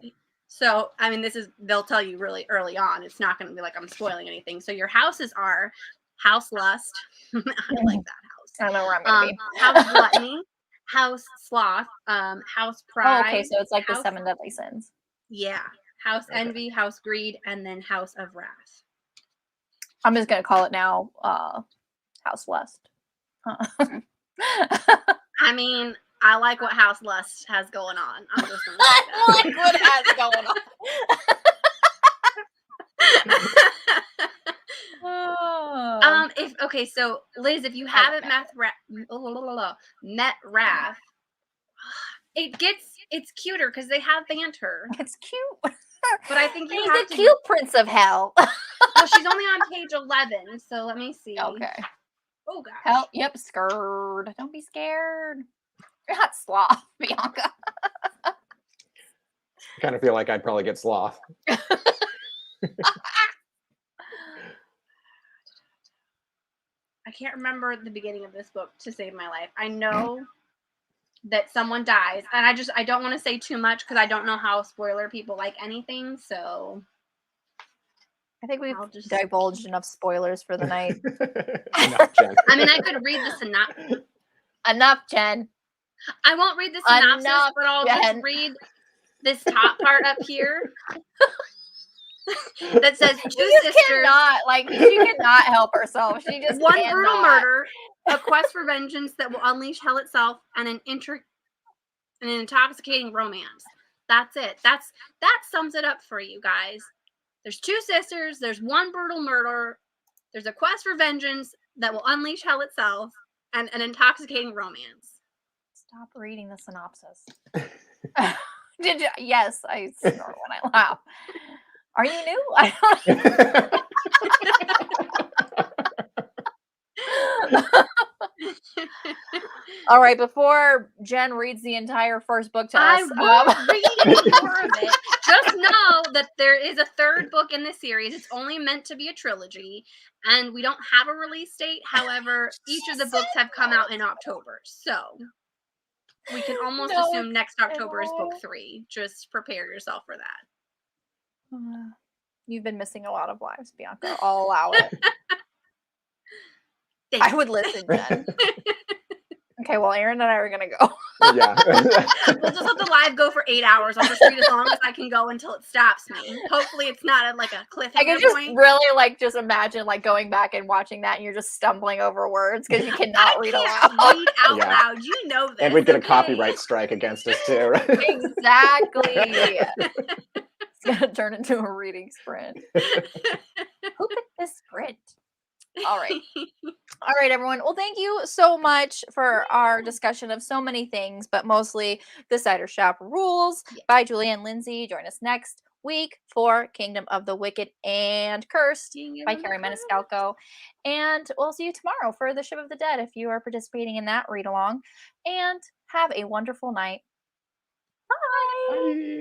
So, I mean, they'll tell you really early on. It's not going to be like I'm spoiling anything. So your houses are House Lust. I like that house. I don't know where I'm going to be. House Gluttony, House Sloth, House Pride. Oh, okay, so it's like House, the 7 deadly sins. Yeah. House Envy, House Greed, and then House of Wrath. I'm just going to call it now House Lust. I mean, I like what House Lust has going on. I'm just gonna I like what has going on. So Liz, if you haven't met Raph, it's cuter because they have banter. It's cute. But I think He's a cute prince of hell. Well, she's only on page 11, so let me see. Okay. Oh gosh. Hell, yep, scared. Don't be scared. You're not sloth, Bianca. I kind of feel like I'd probably get sloth. I can't remember the beginning of this book to save my life. I know that someone dies. And I don't want to say too much because I don't know how spoiler people like anything. So I think we've I'll just- divulged enough spoilers for the night. Enough, Jen. I mean, I could read the synopsis. Enough, Jen. I won't read the synopsis, Enough, but I'll Jen. just read this top part up here that says two She just sisters, cannot, like, she cannot help herself. She just one cannot. brutal murder, a quest for vengeance that will unleash hell itself, and an intoxicating romance. That's it. That sums it up for you guys. There's two sisters, there's one brutal murder, there's a quest for vengeance that will unleash hell itself, and an intoxicating romance. Stop reading the synopsis. Did you? Yes, I snort when I laugh. Are you new? I don't know. All right, before Jen reads the entire first book to I us, won't read more of it. Just know that there is a third book in the series. It's only meant to be a trilogy, and we don't have a release date. However, each of the books have come out in October, so we can almost assume next October is book 3. Just prepare yourself for that. You've been missing a lot of lives, Bianca. I'll allow it. I would listen, Jen. Okay, well, Aaron and I are gonna go. Yeah. We'll just let the live go for 8 hours. I'll just read as long as I can go until it stops me. Hopefully, it's not at like a cliffhanger I can just point. really just imagine going back and watching that, and you're just stumbling over words because you cannot read aloud. Read out Yeah. loud. You know this. And we'd get a okay? copyright strike against us too, right? Exactly. It's gonna turn into a reading sprint. Who picked this sprint? All right. All right, everyone. Well, thank you so much for our discussion of so many things, but mostly the Cider Shop rules by Julie and Lindsey. Join us next week for Kingdom of the Wicked and Cursed by Carrie Maniscalco. And we'll see you tomorrow for the Ship of the Dead if you are participating in that read along. And have a wonderful night. Bye. Bye.